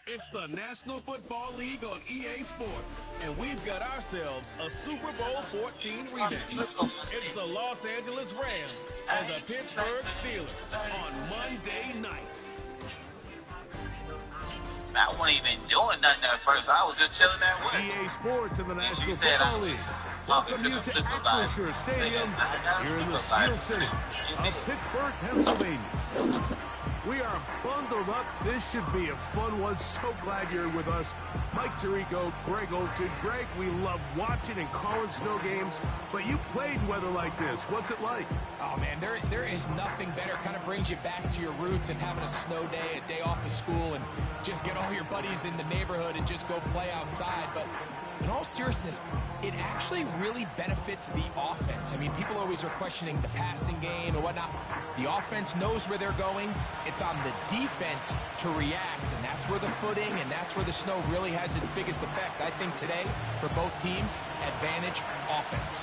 It's the National Football League on EA Sports, and we've got ourselves a Super Bowl 14 rematch. It's the Los Angeles Rams and the Pittsburgh Steelers on Monday night. I wasn't even doing nothing at first. I was just chilling at work. EA Sports and the National said Football League talking welcome to you the to supervisor. Acrisure Stadium here in the Steel City of Pittsburgh, Pennsylvania. We are bundled up. This should be a fun one. So glad you're with us. Mike Tirico, Greg Olson. Greg, we love watching and calling snow games, but you played in weather like this. What's it like? Oh, man, there is nothing better. Kind of brings you back to your roots and having a snow day, a day off of school, and just get all your buddies in the neighborhood and just go play outside. But in all seriousness, it actually really benefits the offense. I mean, people always are questioning the passing game and whatnot. The offense knows where they're going. It's on the defense to react, and that's where the footing and that's where the snow really has its biggest effect. I think today, for both teams, advantage offense.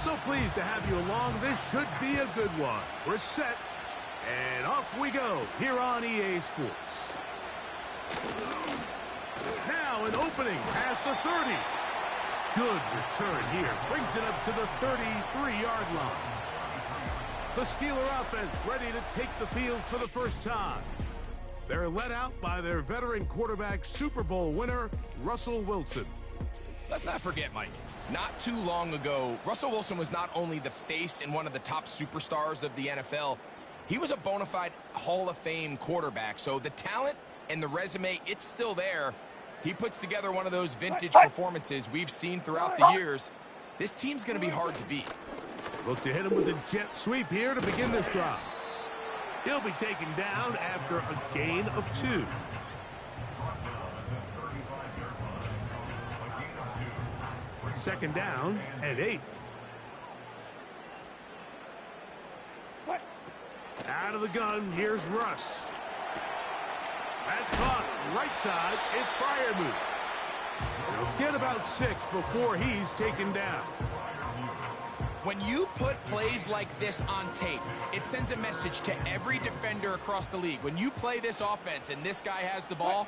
So pleased to have you along. This should be a good one. We're set, and off we go here on EA Sports. Now an opening past the 30. Good return here. Brings it up to the 33-yard line. The Steeler offense ready to take the field for the first time. They're led out by their veteran quarterback, Super Bowl winner, Russell Wilson. Let's not forget, Mike, not too long ago, Russell Wilson was not only the face and one of the top superstars of the NFL, he was a bona fide Hall of Fame quarterback. So the talent and the resume, it's still there. He puts together one of those vintage performances we've seen throughout the years. This team's going to be hard to beat. Look to hit him with a jet sweep here to begin this drive. He'll be taken down after a gain of 2. Second down and 8. Out of the gun, here's Russ. That's caught. Right side, it's Freiermuth. He'll get about 6 before he's taken down. When you put plays like this on tape, it sends a message to every defender across the league. When you play this offense and this guy has the ball,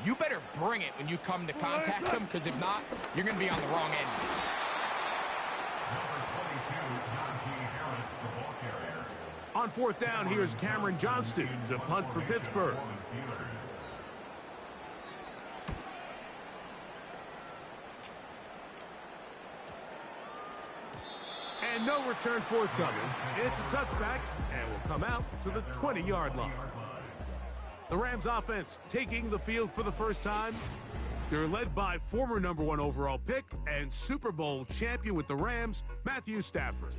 you better bring it when you come to contact him, because if not, you're going to be on the wrong end. On fourth down, here's Cameron Johnston to punt for Pittsburgh. And no return forthcoming. It's a touchback and will come out to the 20-yard line. The Rams offense taking the field for the first time. They're led by former #1 overall pick and Super Bowl champion with the Rams, Matthew Stafford.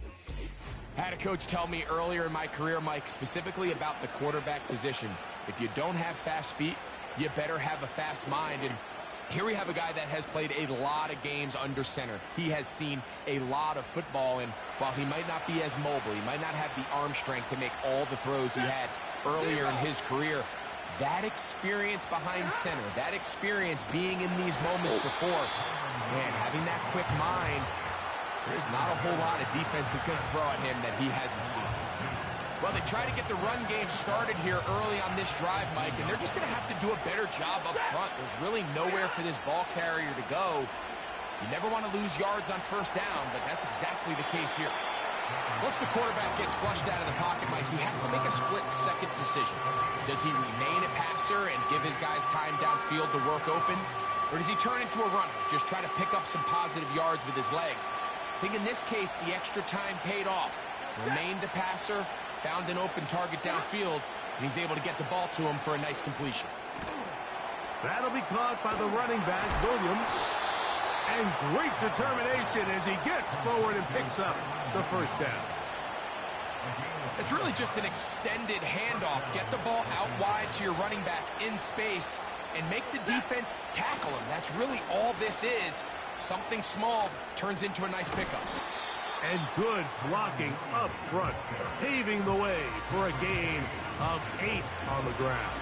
I had a coach tell me earlier in my career, Mike, specifically about the quarterback position. If you don't have fast feet, you better have a fast mind. And here we have a guy that has played a lot of games under center. He has seen a lot of football, and while he might not be as mobile, he might not have the arm strength to make all the throws he had earlier in his career, that experience behind center, that experience being in these moments before, man, having that quick mind, there's not a whole lot of defense is going to throw at him that he hasn't seen. Well, they try to get the run game started here early on this drive, Mike, and they're just going to have to do a better job up front. There's really nowhere for this ball carrier to go. You never want to lose yards on first down, but that's exactly the case here. Once the quarterback gets flushed out of the pocket, Mike, he has to make a split-second decision. Does he remain a passer and give his guys time downfield to work open? Or does he turn into a runner, just try to pick up some positive yards with his legs? I think in this case, the extra time paid off. Remained a passer, found an open target downfield, and he's able to get the ball to him for a nice completion. That'll be caught by the running back, Williams. And great determination as he gets forward and picks up the first down. It's really just an extended handoff. Get the ball out wide to your running back in space and make the defense tackle him. That's really all this is. Something small turns into a nice pickup. And good blocking up front, paving the way for a gain of 8 on the ground.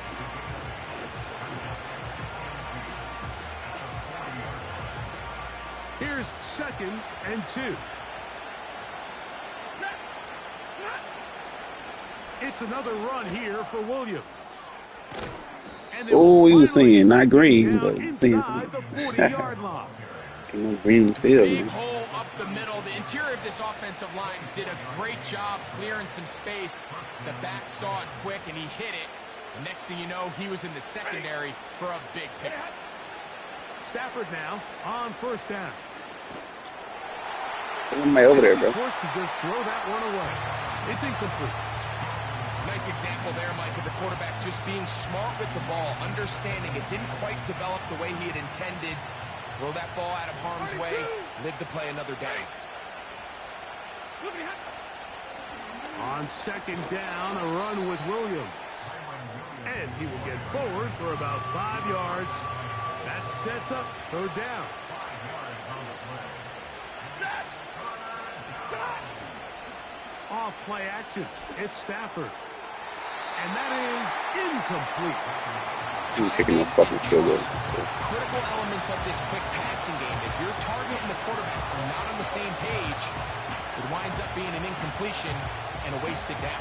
Here's 2nd and 2. It's another run here for Williams. Oh, he was singing, not green, but singing inside the 40-yard line. No green field. Big hole up the middle. The interior of this offensive line did a great job clearing some space. The back saw it quick, and he hit it. The next thing you know, he was in the secondary for a big pickup. Stafford now on 1st down. Somebody over there, bro. Forced to just throw that one away. It's incomplete. Nice example there, Mike, of the quarterback just being smart with the ball, understanding it didn't quite develop the way he had intended. Throw that ball out of harm's way, live to play another day. On 2nd down, a run with Williams. And he will get forward for about 5 yards. That sets up 3rd down. Off play action. It's Stafford. And that is incomplete. Team kicking the fucking field goal. Critical elements of this quick passing game. If your target and the quarterback are not on the same page, it winds up being an incompletion and a wasted down.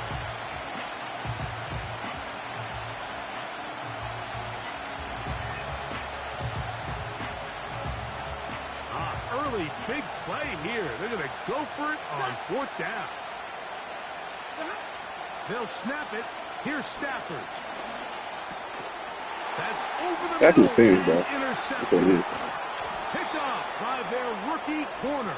Early big play here. They're going to go for it on 4th down. They'll snap it. Here's Stafford. That's over the That's middle. interference, bro. Intercepted. Picked off by their rookie corner.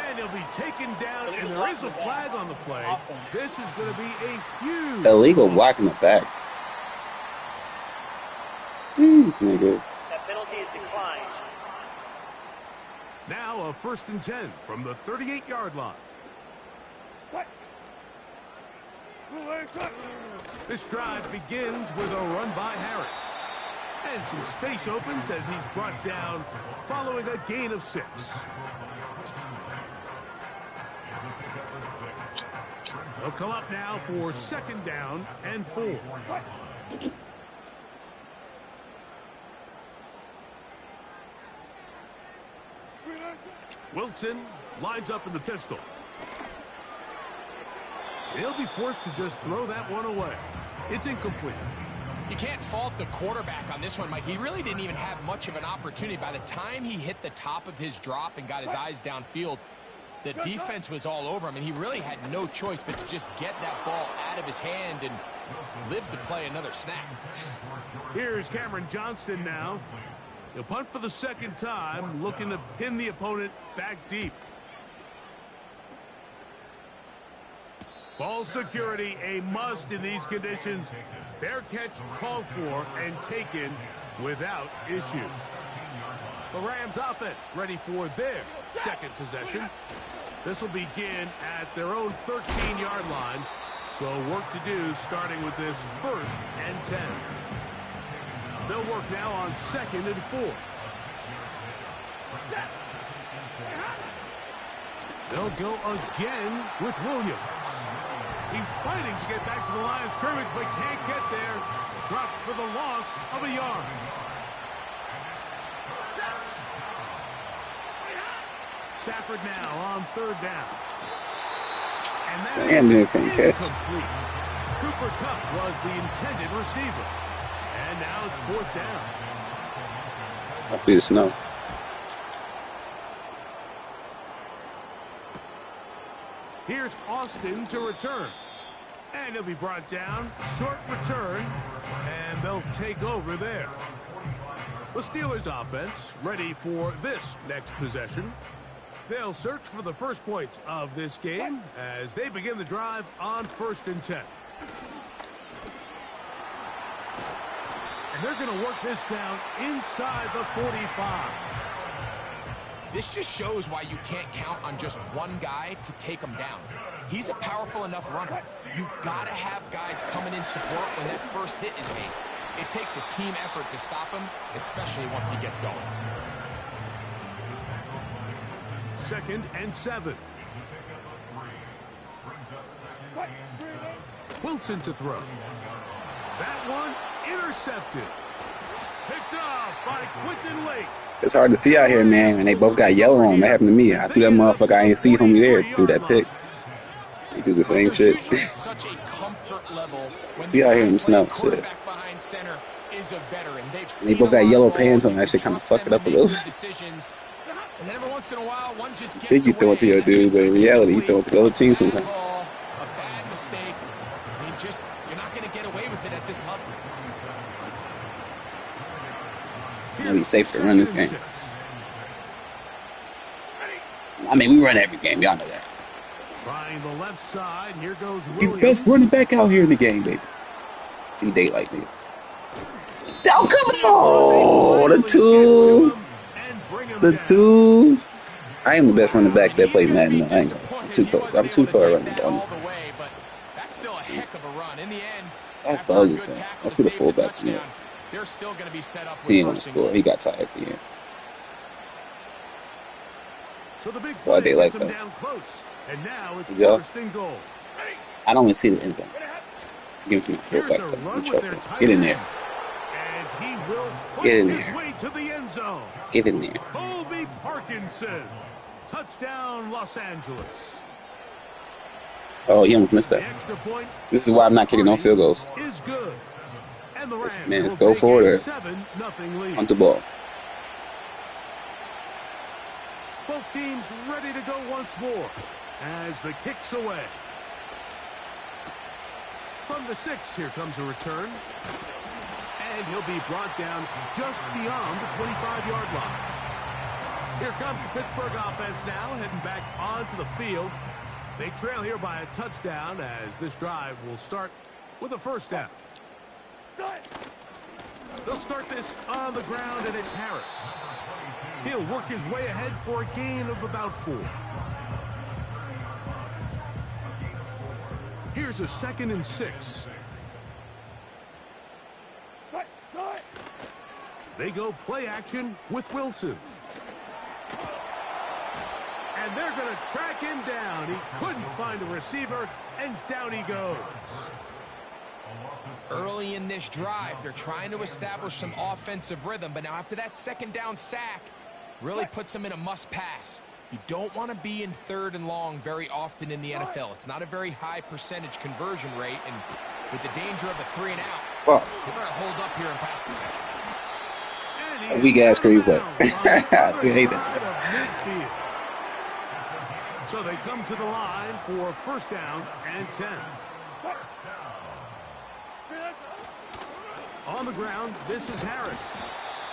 And he'll be taken down, and there is a flag on the play. This is going to be a huge... Illegal blocking the back. These niggas. That penalty is declined. Now a 1st and 10 from the 38-yard line. This drive begins with a run by Harris. And some space opens as he's brought down following a gain of 6. They'll come up now for 2nd down and 4. Wilson lines up in the pistol. He'll be forced to just throw that one away. It's incomplete. You can't fault the quarterback on this one, Mike. He really didn't even have much of an opportunity. By the time he hit the top of his drop and got his eyes downfield, the defense was all over him, and he really had no choice but to just get that ball out of his hand and live to play another snap. Here's Cameron Johnston now. He'll punt for the 2nd time, looking to pin the opponent back deep. Ball security, a must in these conditions. Fair catch called for and taken without issue. The Rams offense ready for their 2nd possession. This will begin at their own 13-yard line. So work to do starting with this 1st and 10. They'll work now on 2nd and 4. They'll go again with Williams. He's fighting to get back to the line of scrimmage, but can't get there. Dropped for the loss of a yard. Stafford now on 3rd down. And that is incomplete. Cooper Kupp was the intended receiver. And now it's 4th down. Hopefully the snow. Here's Austin to return. And he'll be brought down. Short return. And they'll take over there. The Steelers offense ready for this next possession. They'll search for the first points of this game as they begin the drive on 1st and 10. And they're going to work this down inside the 45. This just shows why you can't count on just one guy to take him down. He's a powerful enough runner. You got to have guys coming in support when that first hit is made. It takes a team effort to stop him, especially once he gets going. 2nd and 7. Wilson to throw. That one intercepted. Picked off by Quentin Lake. It's hard to see out here, man, and they both got yellow on. That happened to me. I threw that motherfucker. I ain't see homie there through that pick. He do the same shit. Such a comfort level See out here in the snow, shit. Behind center is a veteran. They both got yellow pants on. That shit kind of fuck it up a little. And then every once in a while, one just gets Think you throw it to your dude, but in reality, you throw it to the other team sometimes. A bad mistake. I mean, you're not going to get away with it at this level. It'll be safe to run this game. I mean, we run every game. Y'all know that. Trying the left side. Here goes He's Williams. the best running back out here in the game, baby. See daylight, nigga. Oh, come on! The two. I am the best running back that played Madden. No, I ain't gonna. I'm too far running the ball. That's bogus, though. Let's get a fullback to me. He ain't gonna score. He got tired at the end. So the big Why they like that? And now it's Yeah. first and goal. I don't even see the end zone. Give it to my fullback. Get in there. And he will Get in fight his there. way to the end zone. Get in there. Colby Parkinson. Touchdown, Los Angeles. Oh, he almost missed The that. extra point This is why I'm not kicking no field goals. is good. And the Rams Man, let's will go take for a it. 7-0 lead. Hunt the ball. Both teams ready to go once more as the kick's away. From the 6, here comes a return. And he'll be brought down just beyond the 25-yard line. Here comes the Pittsburgh offense now, heading back onto the field. They trail here by a touchdown as this drive will start with a first down. They'll start this on the ground, and it's Harris. He'll work his way ahead for a gain of about 4. Here's a 2nd and 6. They go play action with Wilson. And they're going to track him down. He couldn't find a receiver, and down he goes. Early in this drive, they're trying to establish some offensive rhythm, but now after that second down sack, really puts them in a must-pass. You don't want to be in 3rd and long very often in the NFL. It's not a very high percentage conversion rate, and with the danger of a 3 and out, Well, they're going to hold up here in pass protection. a weak ass screenplay. We hate that. So they come to the line for first down and 10. On the ground, this is Harris.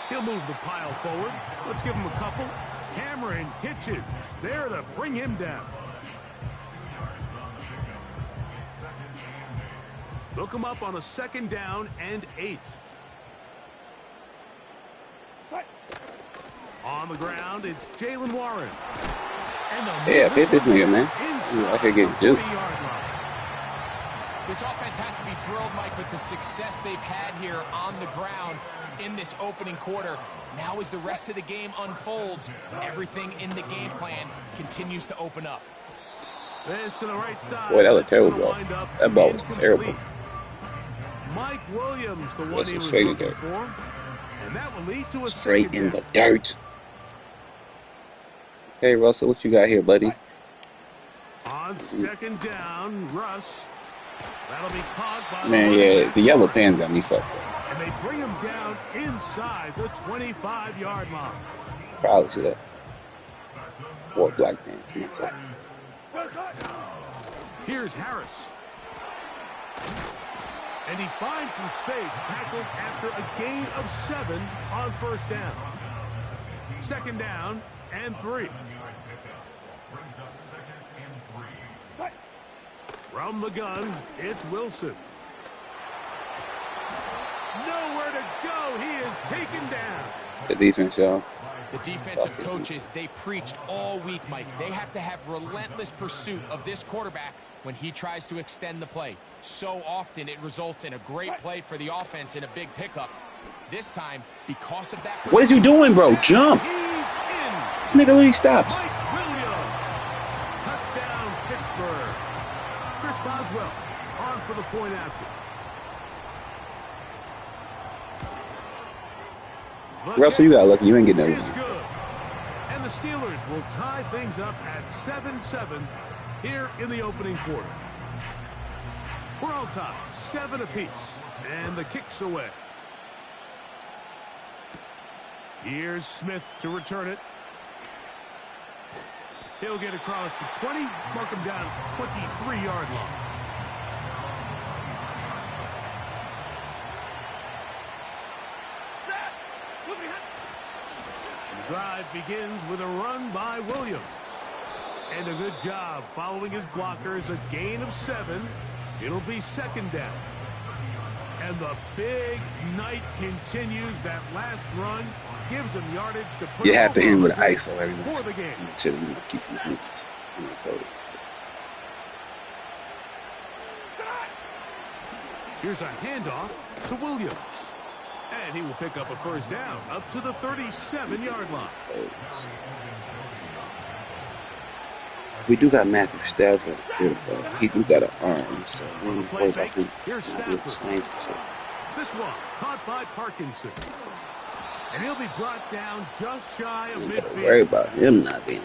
He'll move the pile forward. Let's give him a couple. Cameron Kitchens there to bring him down. Look him up on a 2nd down and 8. On the ground, it's Jalen Warren. Yeah, hit this nigga, man. I could get duped. This offense has to be thrilled, Mike, with the success they've had here on the ground in this opening quarter. Now as the rest of the game unfolds, everything in the game plan continues to open up. This to the right side. Boy, that looked terrible, bro. That ball was terrible. Mike Williams, the one he was straight in looking dirt. for. And that will lead to a Straight second in the down. dirt. Hey, Russell, what you got here, buddy? On 2nd down, Russ. That'll be caught by Man, yeah, the yellow pants got me fucked up. And they bring him down inside the 25-yard line. Probably should have wore black pants. Myself. Here's Harris. And he finds some space, tackled after a gain of 7 on first down. 2nd down and 3. From the gun, it's Wilson. Nowhere to go. He is taken down. The defense, y'all. The defensive coaches, they preached all week, Mike. They have to have relentless pursuit of this quarterback when he tries to extend the play. So often it results in a great play for the offense and a big pickup. This time, because of that pursuit, What is you doing, bro? Jump. He's in. This nigga literally stopped. Mike Williams. Touchdown, Pittsburgh. Chris Boswell. on for the point after. Russell, you got lucky. You ain't getting that one. Good. And the Steelers will tie things up at 7-7 here in the opening quarter. We're all tied, 7 apiece, and the kick's away. Here's Smith to return it. He'll get across the 20, mark him down at the 23-yard line. The drive begins with a run by Williams. And a good job following his blockers, a gain of 7. It'll be second down. And the big night continues. That last run gives him yardage to put. You have to end with an ISO every for the game. Should keep these niggas on their toes. Here's a handoff to Williams. And he will pick up a first down up to the 37-yard line. We do got Matthew Stafford. He do got an arm, so we don't worry about him. Here's Stafford. This one caught by Parkinson. And he'll be brought down just shy of midfield. Worry about him not being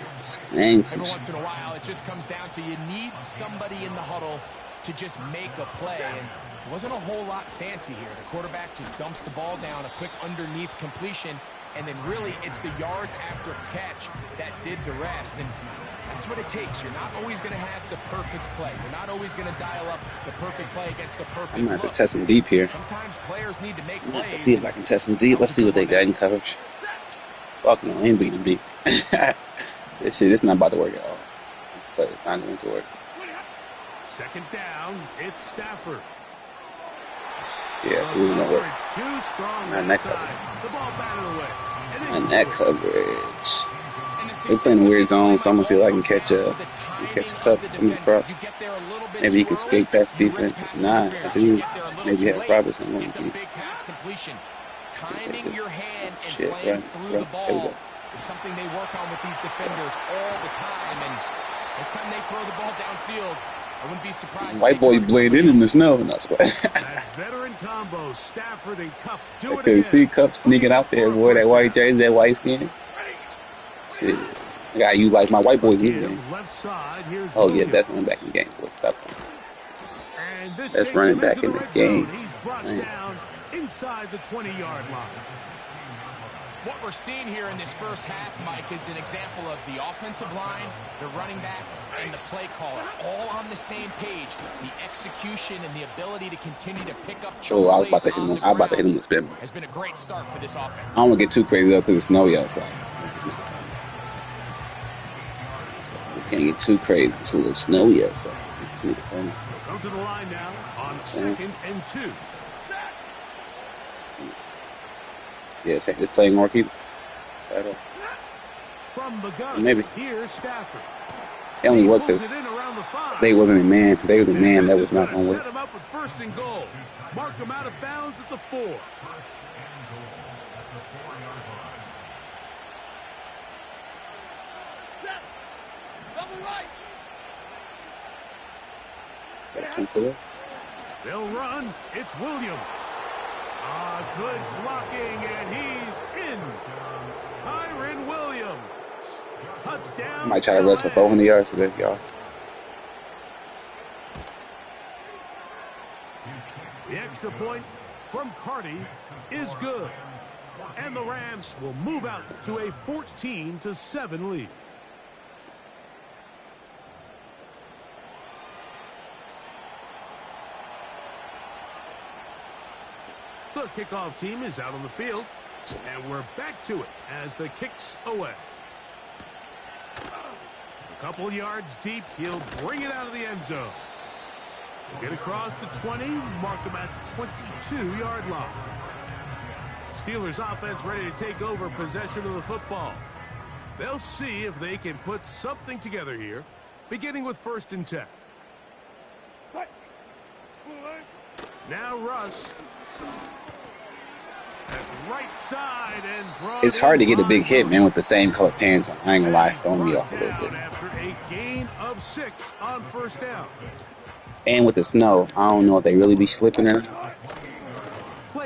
Every once in a while, it just comes down to you need somebody in the huddle to just make a play. And it wasn't a whole lot fancy here. The quarterback just dumps the ball down, a quick underneath completion, and then really it's the yards after catch that did the rest. And that's what it takes. You're not always going to have the perfect play. You're not always going to dial up the perfect play against the perfect I'm going to have to test them deep here. Sometimes players need to make plays. Let's see if I can test them deep. Let's see what they got in coverage. Fuck no, I ain't beating them deep. This shit, it's not about to work at all. But it's not going to work. Second down, it's Stafford. Yeah, it was going to work. Too strong. Not that coverage. The ball batted away. Not that coverage. They're playing weird zone, so I'm going to see if I can catch a cup from across. Maybe he can skate past the defense. If not, I do. Maybe have Robertson on the Timing your hand and playing through the ball is something they work on with these defenders all the time. And next time they throw the ball downfield, I wouldn't be surprised. White boy blended in the snow. Not veteran combo, Stafford and Cup. I couldn't see Cup sneaking out there, boy. That white jersey, that white skin. Shit. I gotta use like my white boys in this game. Oh yeah, that's running back in the game. What's up? That's running back in the game. He's brought down inside the 20-yard line. What we're seeing here in this first half, Mike, is an example of the offensive line, the running back, and the play caller all on the same page. The execution and the ability to continue to pick up plays I was about to hit him. I was about to hit him with spin. Has been a great start for this offense. I don't want to get too crazy though because it's snowy outside. Can't get too crazy. It's a little snowy outside. It's really funny. Come to the line now on 2nd and 2. Yeah, it's playing more people. From the gun, maybe. Here's Stafford. It only worked because they wasn't a man. They was a man that was not going to work. Set him up with first and goal. Mark him out of bounds at the 4. They'll run. It's Williams. Good blocking, and he's in. Kyron Williams. Touchdown. I might try to rush for 400 yards today, y'all. The extra point from Carty is good. And the Rams will move out to a 14-7 lead. The kickoff team is out on the field, and we're back to it as the kick's away. A couple yards deep, he'll bring it out of the end zone. He'll get across the 20, mark him at the 22-yard line. Steelers offense ready to take over possession of the football. They'll see if they can put something together here, beginning with 1st and 10. Now Russ. That's right side and it's hard to get a big hit, man, with the same color pants on. I ain't gonna lie, it's throwing me off a little bit. After a gain of 6 on 1st down. And with the snow, I don't know if they really be slipping or not.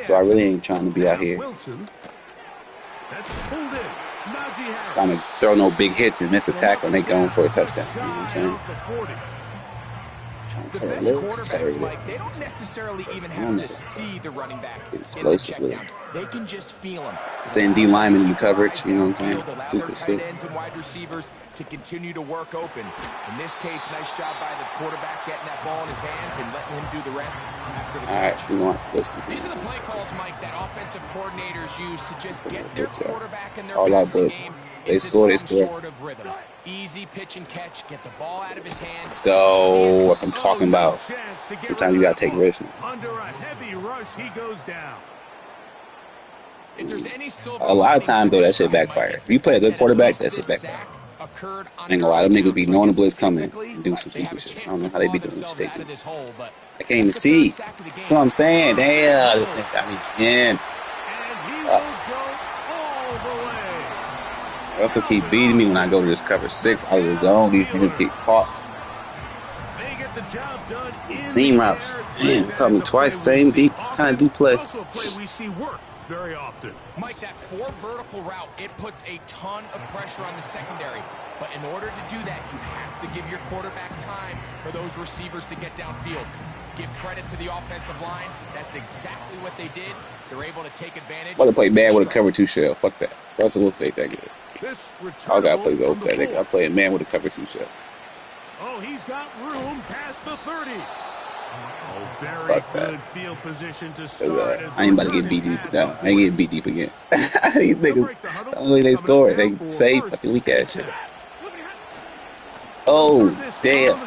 So I really ain't trying to be out here trying to throw no big hits and miss a tackle and they going for a touchdown. You know what I'm saying? The best quarterbacks, Mike, they don't necessarily even have to see the running back in the check down. They can just feel him. Send D linemen in coverage, you know what I'm saying? Allow their tight ends and wide receivers to continue to work open. In this case, nice job by the quarterback getting that ball in his hands and letting him do the rest after the catch. All right, we want this. These are the play calls, Mike, that offensive coordinators use to just get their quarterback and their all our passing blitz. game They into score, they some score. sort of rhythm. Easy pitch and catch, get the ball out of his hand. Let's go. What I'm talking about. Sometimes you gotta take risks. Under a heavy rush, he goes down. If there's any a lot of times though, that shit backfire. If you play a good quarterback, that shit backfire. Ain't a lot of niggas be knowing the blitz coming and do some stupid shit. I don't know how they be doing this shit. I can't even see. That's what I'm saying. Damn, this thing got me in. They also keep beating me when I go to this cover 6 out of the zone. These niggas get caught. Seam routes. Man, caught me twice. Same deep, kind of deep play. Also a play we see work very often. Mike, that 4 vertical route, it puts a ton of pressure on the secondary. But in order to do that, you have to give your quarterback time for those receivers to get downfield. Give credit to the offensive line. That's exactly what they did. They're able to take advantage. Well, they play bad with a cover 2 shell. Fuck that. Russell Wilson ain't that good. I gotta play go for that nigga. I play a man with a cover 2 shell. Oh, he's got room past the 30. Oh, very good field position to start. I ain't about to get beat deep. No, I ain't getting beat deep again. These niggas, the only way they score, they say fucking weak ass shit. Oh, damn.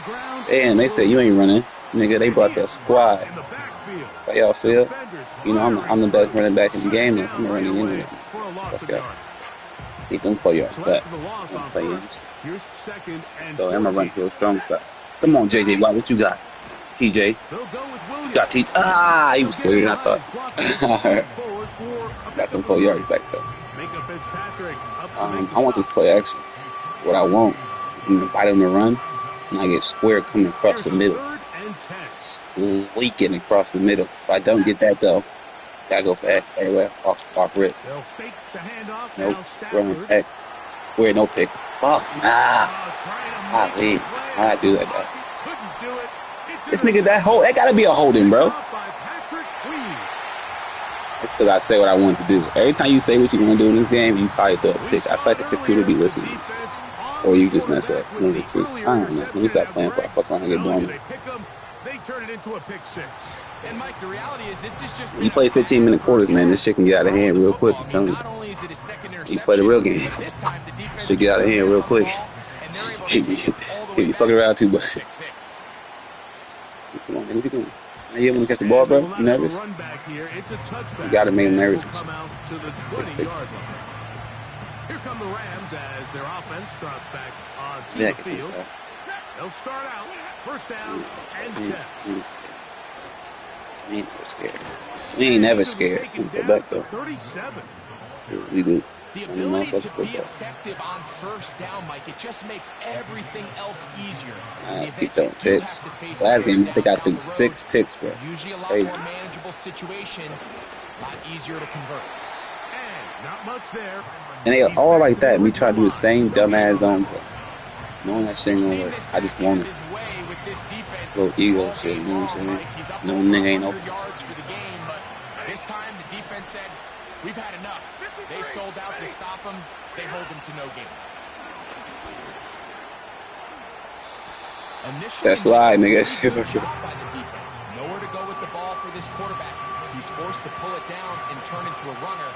Damn, they said you ain't running. Nigga, they brought the squad. That's how y'all feel? You know, I'm the best running back in the game, and so I'm running into it. Fuck y'all. Need them 4 yards back. I'm playing. So I'm gonna run to a strong side. Come on, JJ Watt, what you got? TJ. You got TJ. Ah, he was clearer than I thought. Got them 4 yards back though. I want this play action. What I want, I'm gonna bite him to run, and I get square coming across the middle. Leaking across the middle. If I don't get that though, gotta go for X. Anyway, off rip. Nope. Run X. Square, no pick. Fuck. I leave. I do that guy. This nigga, that gotta be a holding, bro. That's because I say what I want to do. Every time you say what you're gonna do in this game, you probably throw a pick. I feel like the computer be listening. Or you just mess up. One of the two. I don't know. Let me stop playing for I fuck around and get blown. They turn it into a pick 6. And Mike, the reality is this is just you play 15-minute quarters, man. This shit can get out of hand real quick. I'm telling you. You play the real game. Shit get out of hand real quick. Keep you fucking around too much. So, come on, man. What you doing? Now you want to catch the ball, bro? You nervous? You gotta make him nervous. Here come the Rams as their offense trots back onto the field. They'll start out first down and 10. We ain't never scared. We ain't never scared. We go back though. 37. We do. The ability to be effective on first down, Mike, it just makes everything else easier. Let's keep throwing picks. Last game, I think I threw 6 picks, bro. Usually a lot more manageable situations, a lot easier to convert. And not much there. And they all like that. Me try to do the same dumbass zone play. Knowing that shit ain't gonna work. I just want it. Little ego shit, you know what I'm saying? No nigga ain't open. This time the defense said, we've had enough. They sold out to stop him. They hold him to no gain. That's lie, nigga. Nowhere to go with the ball for this quarterback. He's forced to pull it down and turn into a runner.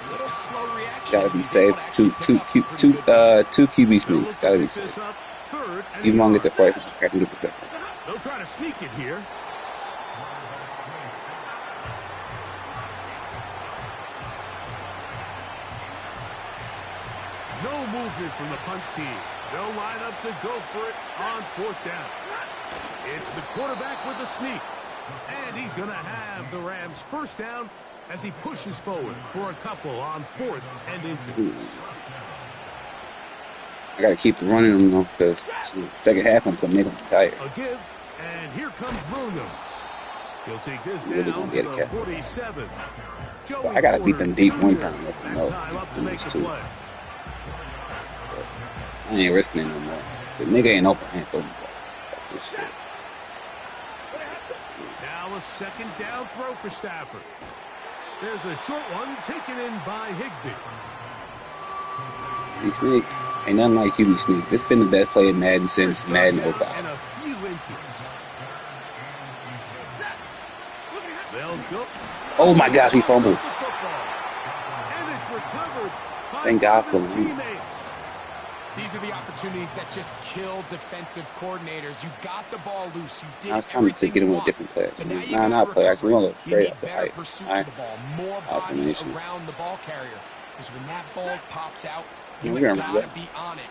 A little slow reaction. Gotta be safe. Two QB sneaks. Gotta be safe. Even when I get the first, I can get the second. They'll try to sneak it here. No movement from the punt team. They'll line up to go for it on 4th down. It's the quarterback with the sneak. And he's going to have the Rams first down as he pushes forward for a couple on 4th and inches. I got to keep running them, though, because second half I'm going to make them tired. A give And here comes Williams. He'll take this down to the 47. I gotta beat them deep one time. Up to make the play. I ain't risking it no more. The nigga ain't open. I ain't throwing the ball. Now a second down throw for Stafford. There's a short one taken in by Higbee. He sneak. Ain't nothing like QB sneak. This been the best play in Madden since Madden 05. And a few inches. Oh my gosh, he fumbled. Thank God for him. These are the opportunities that just kill defensive coordinators. You got the ball loose. You did now it's time to get him with different players. Nah, not players. Actually, we're going to look great up the height. Pursuit to the ball. More bodies around the ball carrier. Because when that ball pops out, you've got to be on it.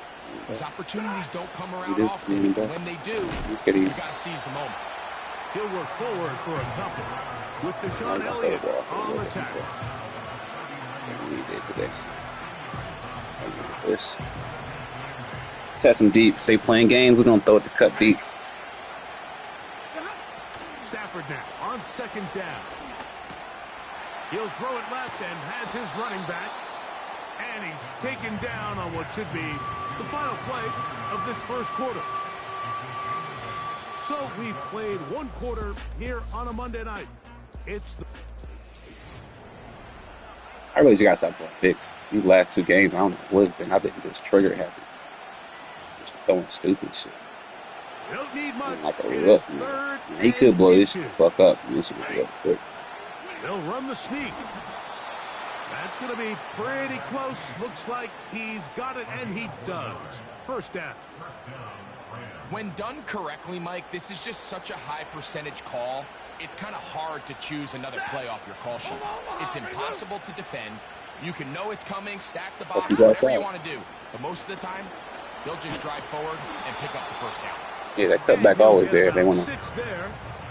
These opportunities don't come around often. And when they do, you got to seize the moment. He'll work forward for a couple. With Deshaun Elliott on the tackle. We did today. This. Let's test them deep. If they playing games, we're going to throw it to cut deep. Stafford now on second down. He'll throw it left and has his running back. And he's taken down on what should be the final play of this first quarter. So we've played one quarter here on a Monday night. I really just got to stop throwing picks. These last two games, I don't know what it's been. I've been just trigger happy. Just throwing stupid shit. Don't need much. Like a rough, man. He could blow this shit the fuck up. This shit was quick. They'll run the sneak. That's going to be pretty close. Looks like he's got it, and he does. First down. When done correctly, Mike, this is just such a high percentage call. It's kind of hard to choose another play off your call sheet. It's impossible to defend. You can know it's coming, stack the box, whatever you want to do. But most of the time, they'll just drive forward and pick up the first down. Yeah, that cutback always there. They want to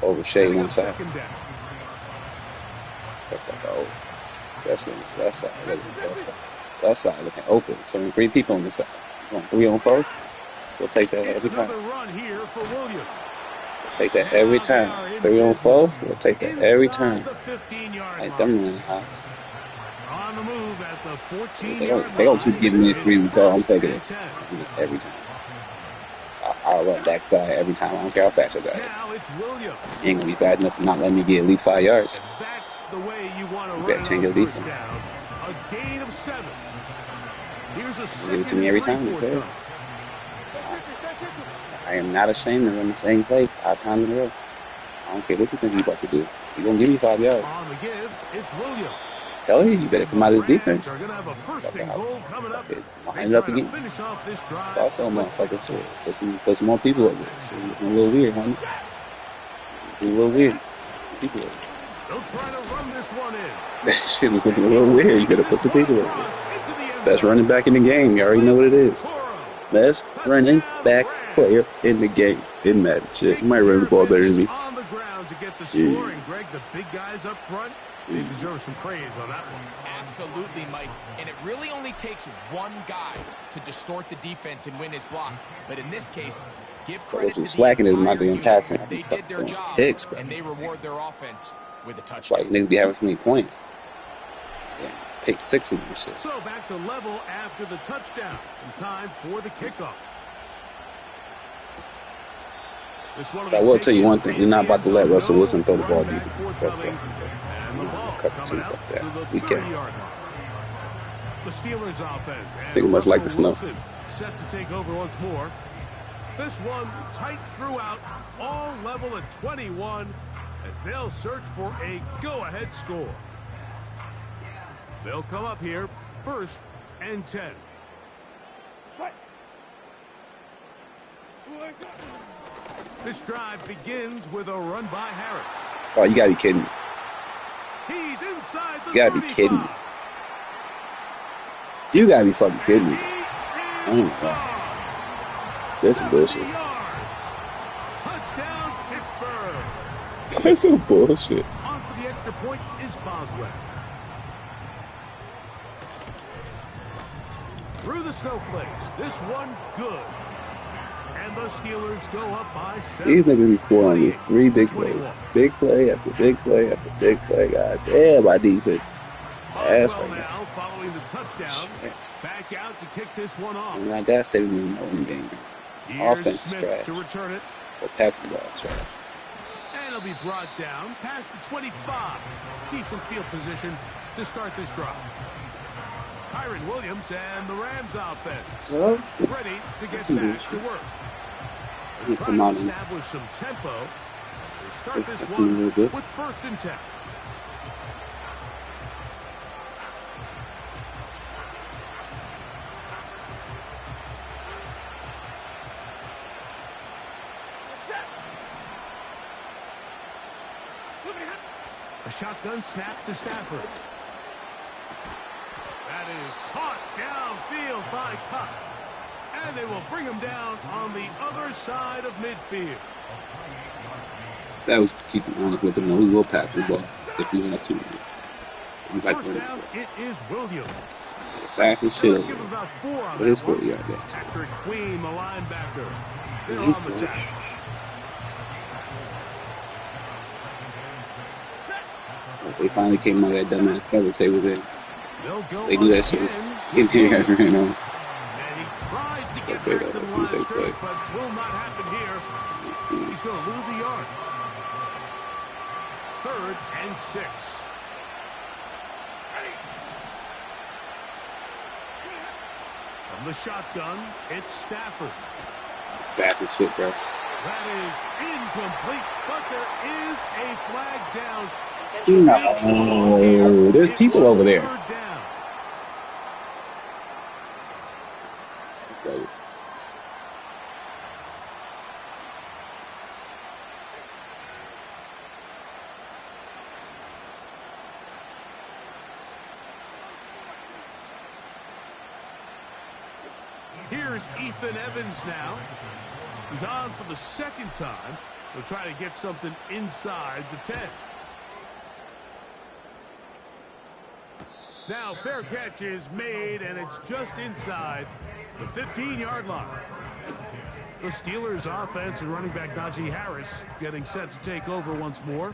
overshade one side. That side. That side looking open. So many 3 people on this side. You want 3 on 4? We'll take that every time. Take that every time. 3 on 4, we'll take that every time. Like them running hots. On the move at the 14 they don't keep giving me this 3 and 4. I'm taking it. Just every time. I'll run back side every time. I don't care how fast your guy is. He ain't gonna be fast enough to not let me get at least 5 yards. That's the way you want to run. You better change your defense. A gain of 7. Here's a give it to me every time. Okay. I am not ashamed to run the same play 5 times in a row. I don't care what you think he's about to do. He's going to give me 5 yards. On the give, it's Williams. Tell you better come out of his defense. Are going to have a first and goal coming up. Line it up again. Also, motherfucker, shit. Put some more people over there. Shit, looking a little weird, honey. A little weird. People over there. They'll try to run this one in. That shit was looking a little weird. You better put some people over there. Best running back in the game. You already know what it is. Best running back player in the game. In Madden. Shit, you might run the ball better than me. On the ground to get the score, and Greg, the big guys up front, they deserve some praise on that one. Absolutely, Mike. And it really only takes one guy to distort the defense and win his block. But in this case, give credit to the slacking is not being passing. They did their job, picks, bro. and they reward their offense with a touchdown. Like niggas be having so many points. Yeah, pick 6 of this shit. So back to level after the touchdown. And time for the kickoff. I will tell you one thing. You're not about to let Russell Wilson throw the ball deep. We can. The Steelers offense. I think much like the snow. Set to take over once more. This one tight throughout, all level at 21 as they'll search for a go-ahead score. They'll come up here 1st and 10. This drive begins with a run by Harris. Oh, you gotta be kidding me. He's inside the You gotta be kidding me. You gotta be fucking kidding me. Oh my god. That's some bullshit. Touchdown, Pittsburgh. That's some bullshit. On for the extra point is Boswell. Through the snowflakes. This one good. And the Steelers go up by 7. These niggas be scoring on these 3 big plays. Big play after big play after big play. God damn, my defense. That's right now following the touchdown. Shit. Back out to kick this one off. I mean, I got 7 million in the game. Offense Smith trash. to return it. But passing ball is trash. And it'll be brought down past the 25. Decent field position to start this drive. Kyron Williams and the Rams offense ready to get back to work. They're trying to establish some tempo. They start this one with 1st and 10. A shotgun snap to Stafford. That is caught downfield by Cup. And they will bring him down on the other side of midfield. That was to keep him honest with him. No, we will pass the ball if we have to. First down, it is Williams. Fast as shit over there. What is 40 yard dash? Patrick Queen, the linebacker. They're on the tackle. They finally came out of that dumbass coverage they was in. They do that shit. Get here, guys, ran on. And he tries to get back to the line of scrimmage, but will not happen here. He's going to lose a yard. 3rd and 6. From the shotgun, it's Stafford. It's fast as shit, bro. That is incomplete, but there is a flag down. Oh, there's people over there. Okay. Here's Ethan Evans now. He's on for the 2nd time. He'll try to get something inside the 10. Now, fair catch is made, and it's just inside the 15-yard line. The Steelers' offense and running back Najee Harris getting set to take over once more.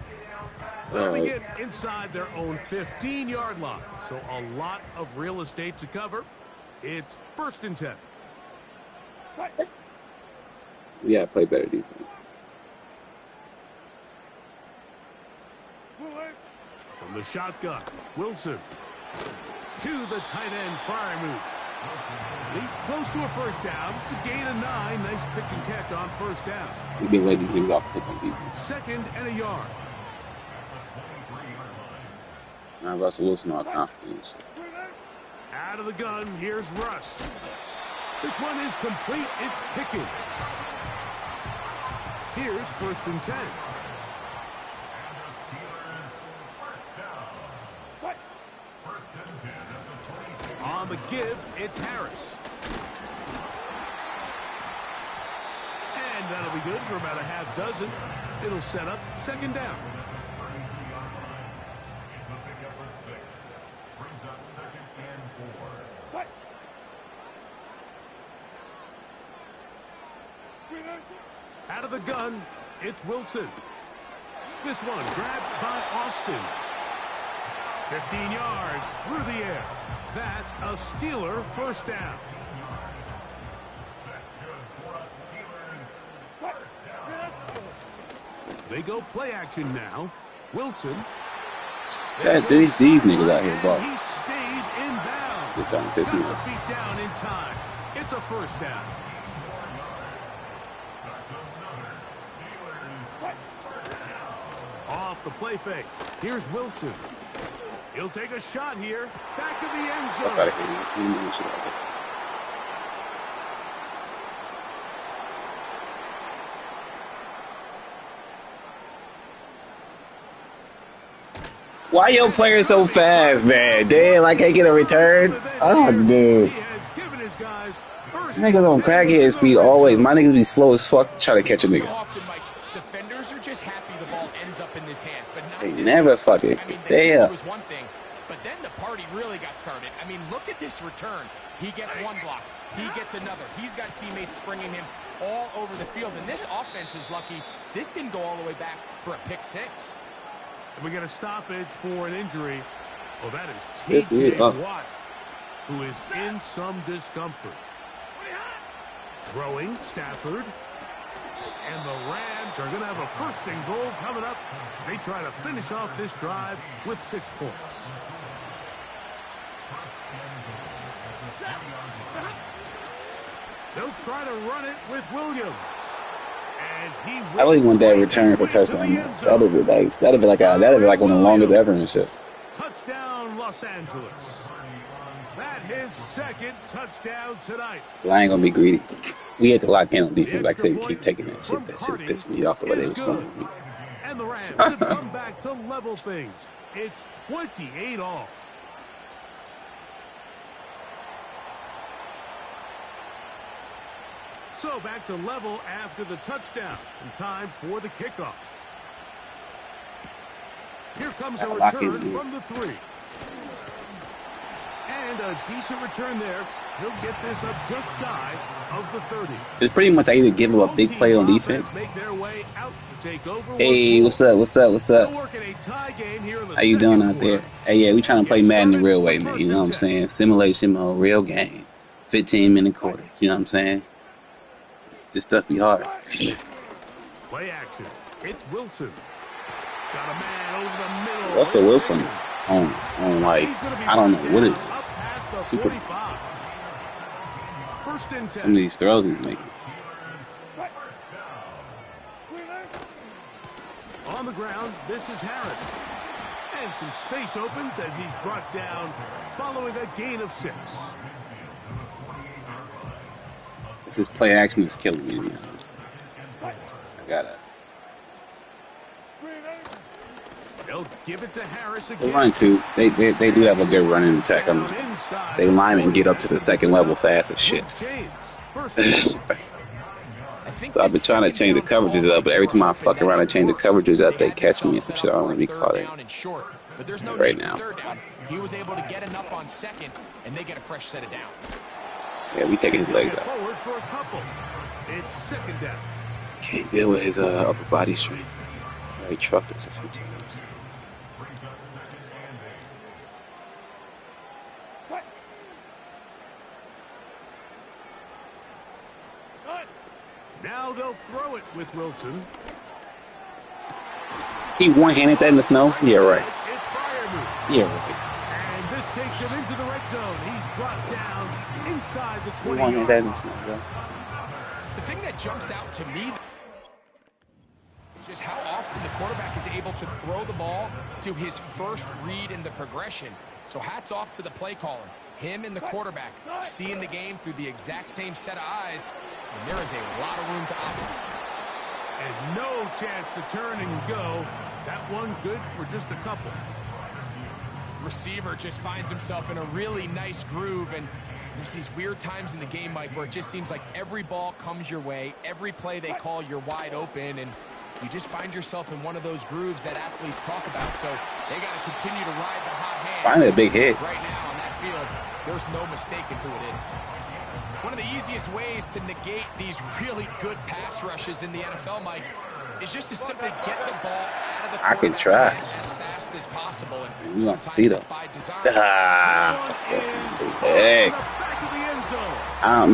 They'll get inside their own 15-yard line, so a lot of real estate to cover. It's 1st and 10. We gotta play better defense. From the shotgun, Wilson to the tight end Freiermuth. He's close to a 1st down to gain a 9. Nice pitch and catch on 1st down. We've been letting things off pitch on defense. 2nd and a yard. Now Russell Wilson on confidence. Out of the gun, here's Russ. This one is complete. It's Pickens. Here's 1st and 10. On the give, it's Harris. And that'll be good for about a half dozen. It'll set up 2nd down. Out of the gun, it's Wilson. This one grabbed by Austin. 15 yards through the air. That's a Steeler 1st down. They go play action now. Wilson. Yeah, these niggas out here, bro. He stays in bounds. Got the feet down in time. It's a 1st down. Off the play fake. Here's Wilson. He'll take a shot here. Back of the end zone. Why your player so fast, man? Damn, I can't get a return. Oh, dude. Niggas on crackhead speed always. My niggas be slow as fuck trying to catch a nigga. So often, Mike, defenders are just happy the ball ends up in his hands, but not they never fucking. Damn. Was one thing, but then the party really got started. I mean, look at this return. He gets one block. He gets another. He's got teammates springing him all over the field. And this offense is lucky this didn't go all the way back for a pick six. And we get a stoppage for an injury. Oh, that is T.J. Watt, who is in some discomfort. Throwing, Stafford. And the Rams are going to have a first and goal coming up. They try to finish off this drive with 6 points. They'll try to run it with Williams. And he I really want that return for touchdown. That'd be like one of the longest ever in shit. Touchdown, Los Angeles. That his second touchdown tonight. Well, I ain't gonna be greedy. We had to lock in on defense. Like I said, keep taking that shit. That shit pissed me off the way they was going with me. And the Rams have come back to level things. It's 28 all. So back to level after the touchdown. And time for the kickoff. Here comes a return from the 3. And a decent return there. He'll get this up just shy of the 30. It's pretty much I either give him a big play on defense. Hey, what's up? What's up? What's up? How you doing out there? Hey, yeah, we trying to play Madden the real way, man. You know what I'm saying? Simulation mode, real game. 15-minute quarters. You know what I'm saying? This stuff be hard. Play action. It's Wilson. Got a man over the middle. Russell Wilson on like, I don't know what it is. Super. Some of these throws he's making. On the ground, this is Harris. And some space opens as he's brought down following a gain of 6. This play action is killing me, to be honest. I gotta. They'll give it to Harris again. They run too. They do have a good running attack. I mean, they linemen get up to the second level fast as shit. So I've been trying to change the coverages up, but every time I fuck around and change the coverages up, they catch me and some shit. I don't want to be caught in. But there's no Right now. He was able to get enough on second, and they get a fresh set of downs. Yeah, we taking his legs out. Forward for a couple. It's second down. Can't deal with his upper body strength. He trucked us a few times. Now they'll throw it with Wilson. He one-handed that in the snow? Yeah, right. It's Freiermuth. Yeah, right. And this takes him into the red zone. He's brought down inside the 20. He one-handed that in the snow, bro. The thing that jumps out to me is just how often the quarterback is able to throw the ball to his first read in the progression. So hats off to the play caller. Him and the quarterback seeing the game through the exact same set of eyes, and there is a lot of room to operate. And no chance to turn and go. That one good for just a couple. Receiver just finds himself in a really nice groove, and there's these weird times in the game, Mike, where it just seems like every ball comes your way, every play they call, you're wide open, and you just find yourself in one of those grooves that athletes talk about. So they got to continue to ride the hot hand. Finally a big hit. Right now on that field, there's no mistaking who it is. One of the easiest ways to negate these really good pass rushes in the NFL, Mike, is just to simply get the ball out of the quarterback's hand as fast as possible. And you want to see that? Let's go. Hey. I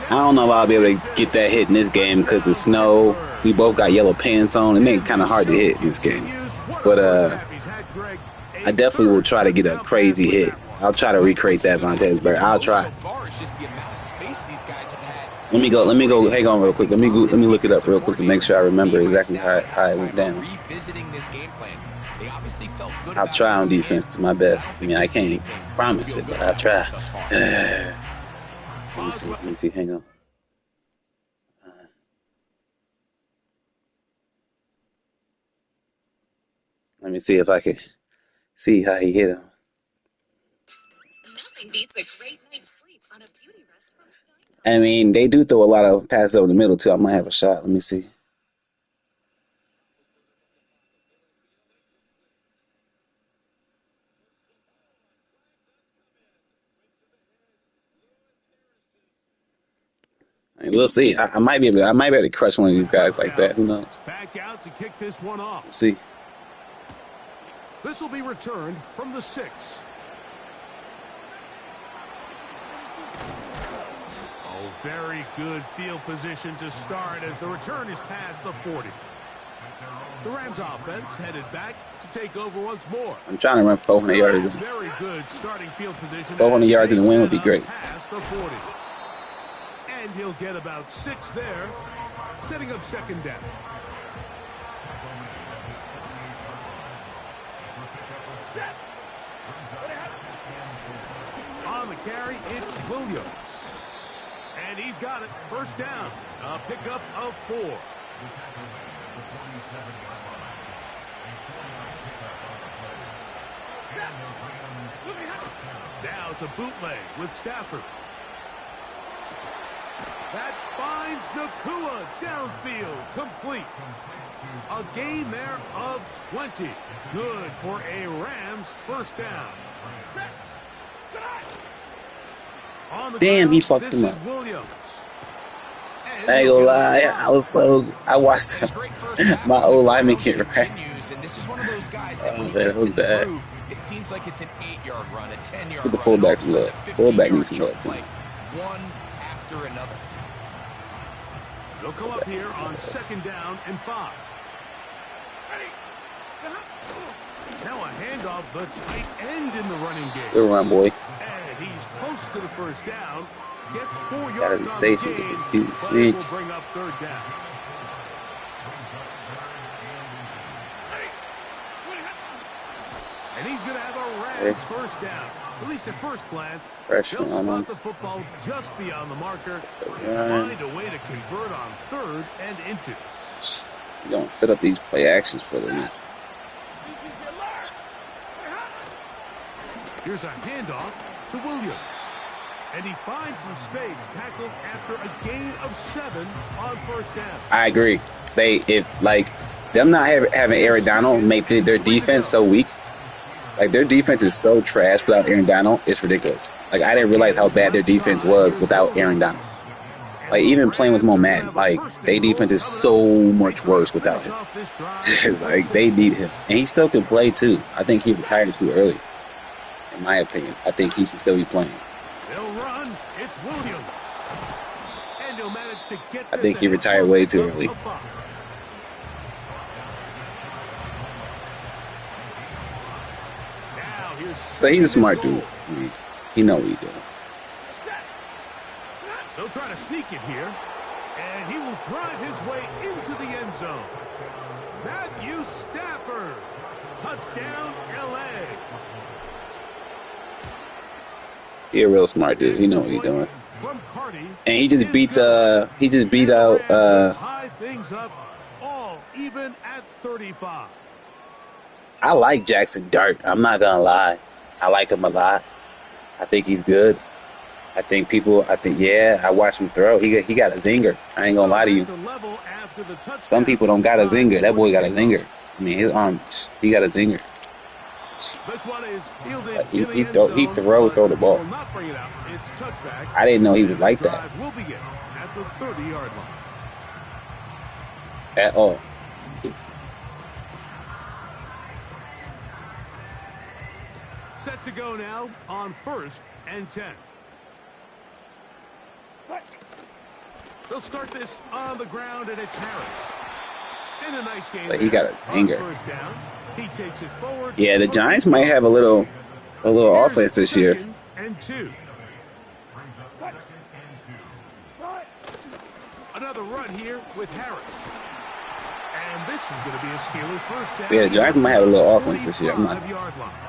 don't know if I'll be able to get that hit in this game because the snow. We both got yellow pants on. It made it kind of hard to hit in this game. But I definitely will try to get a crazy hit. I'll try to recreate that Vontaze Burke. I'll try. Let me go. Hang on real quick. Let me look it up real quick to make sure I remember exactly how it went down. I'll try on defense to my best. I mean, I can't promise it, but I'll try. Let me see. Hang on. Let me see if I can see how he hit him. Nothing beats a great night's sleep on a beauty rest from Stein. I mean, they do throw a lot of passes over the middle, too. I might have a shot. Let me see. I mean, we'll see. I might be able to crush one of these guys like that. Who knows? Back out to kick this one off. We'll see. This will be returned from the 6. Oh, very good field position to start as the return is past the 40. The Rams offense headed back to take over once more. I'm trying to run 400 yards. Very good starting field position. 400 yards in the win would be great. Past the 40. And he'll get about 6 there, setting up second down. On the carry, it's Williams. And he's got it. First down. A pickup of 4. Now it's a bootleg with Stafford. That finds Nakua downfield, complete. A gain there of 20. Good for a Rams first down. On the Damn, ground, he fucked him up. Williams. I ain't gonna lie, I watched my old lineman get right. This is one of those guys that Oh, that was bad. It seems like it's an 8-yard run, a 10-yard Put the run. fullback some love. Fullback needs some love too. Like one after another. They'll come up here on second down and 5. Now a handoff, the tight end in the running game. Good run, boy. And he's close to the first down. Gets 4 yards. Gotta be safe and get the cute sneak. Will bring up third down. And he's going to have a Rams first down. At least at first glance, Pressure they'll on him. spot the football just beyond the marker and find a way to convert on 3rd and inches. You don't set up these play actions for the next. Here's a handoff to Williams. And he finds some space, tackled after a gain of 7 on first down. I agree. Them not having Aaron Donald make their defense so weak. Like, their defense is so trash without Aaron Donald, it's ridiculous. Like, I didn't realize how bad their defense was without Aaron Donald. Like, even playing with more Madden, like, their defense is so much worse without him. Like, they need him. And he still can play, too. I think he retired too early, in my opinion. I think he should still be playing. They'll run. It's Williams. And he'll manage to get I think he retired way too early. But he's a smart dude. I mean, he know what he's doing. They'll try to sneak it here. And he will drive his way into the end zone. Matthew Stafford. Touchdown, L.A. He a real smart dude. He know what he's doing. And he just beat out tie things up all even at 35. I like Jackson Dart. I'm not gonna lie. I like him a lot. I think he's good. I think I watched him throw. He got a zinger. I ain't gonna lie to you. Some people don't got a zinger. That boy got a zinger. I mean, his arm, he got a zinger. This one is fielded He throw the ball. I didn't know he was like that will begin at the 30-yard line. at all. Set to go now on 1st and 10. They'll start this on the ground, and it's Harris. And a nice game. But he got a zinger. First down. He takes it forward. Yeah, the Giants might have a little offense this year. And 2. Another run here with Harris. And this is going to be a Steelers first down. Yeah, the Giants might have a little offense this year.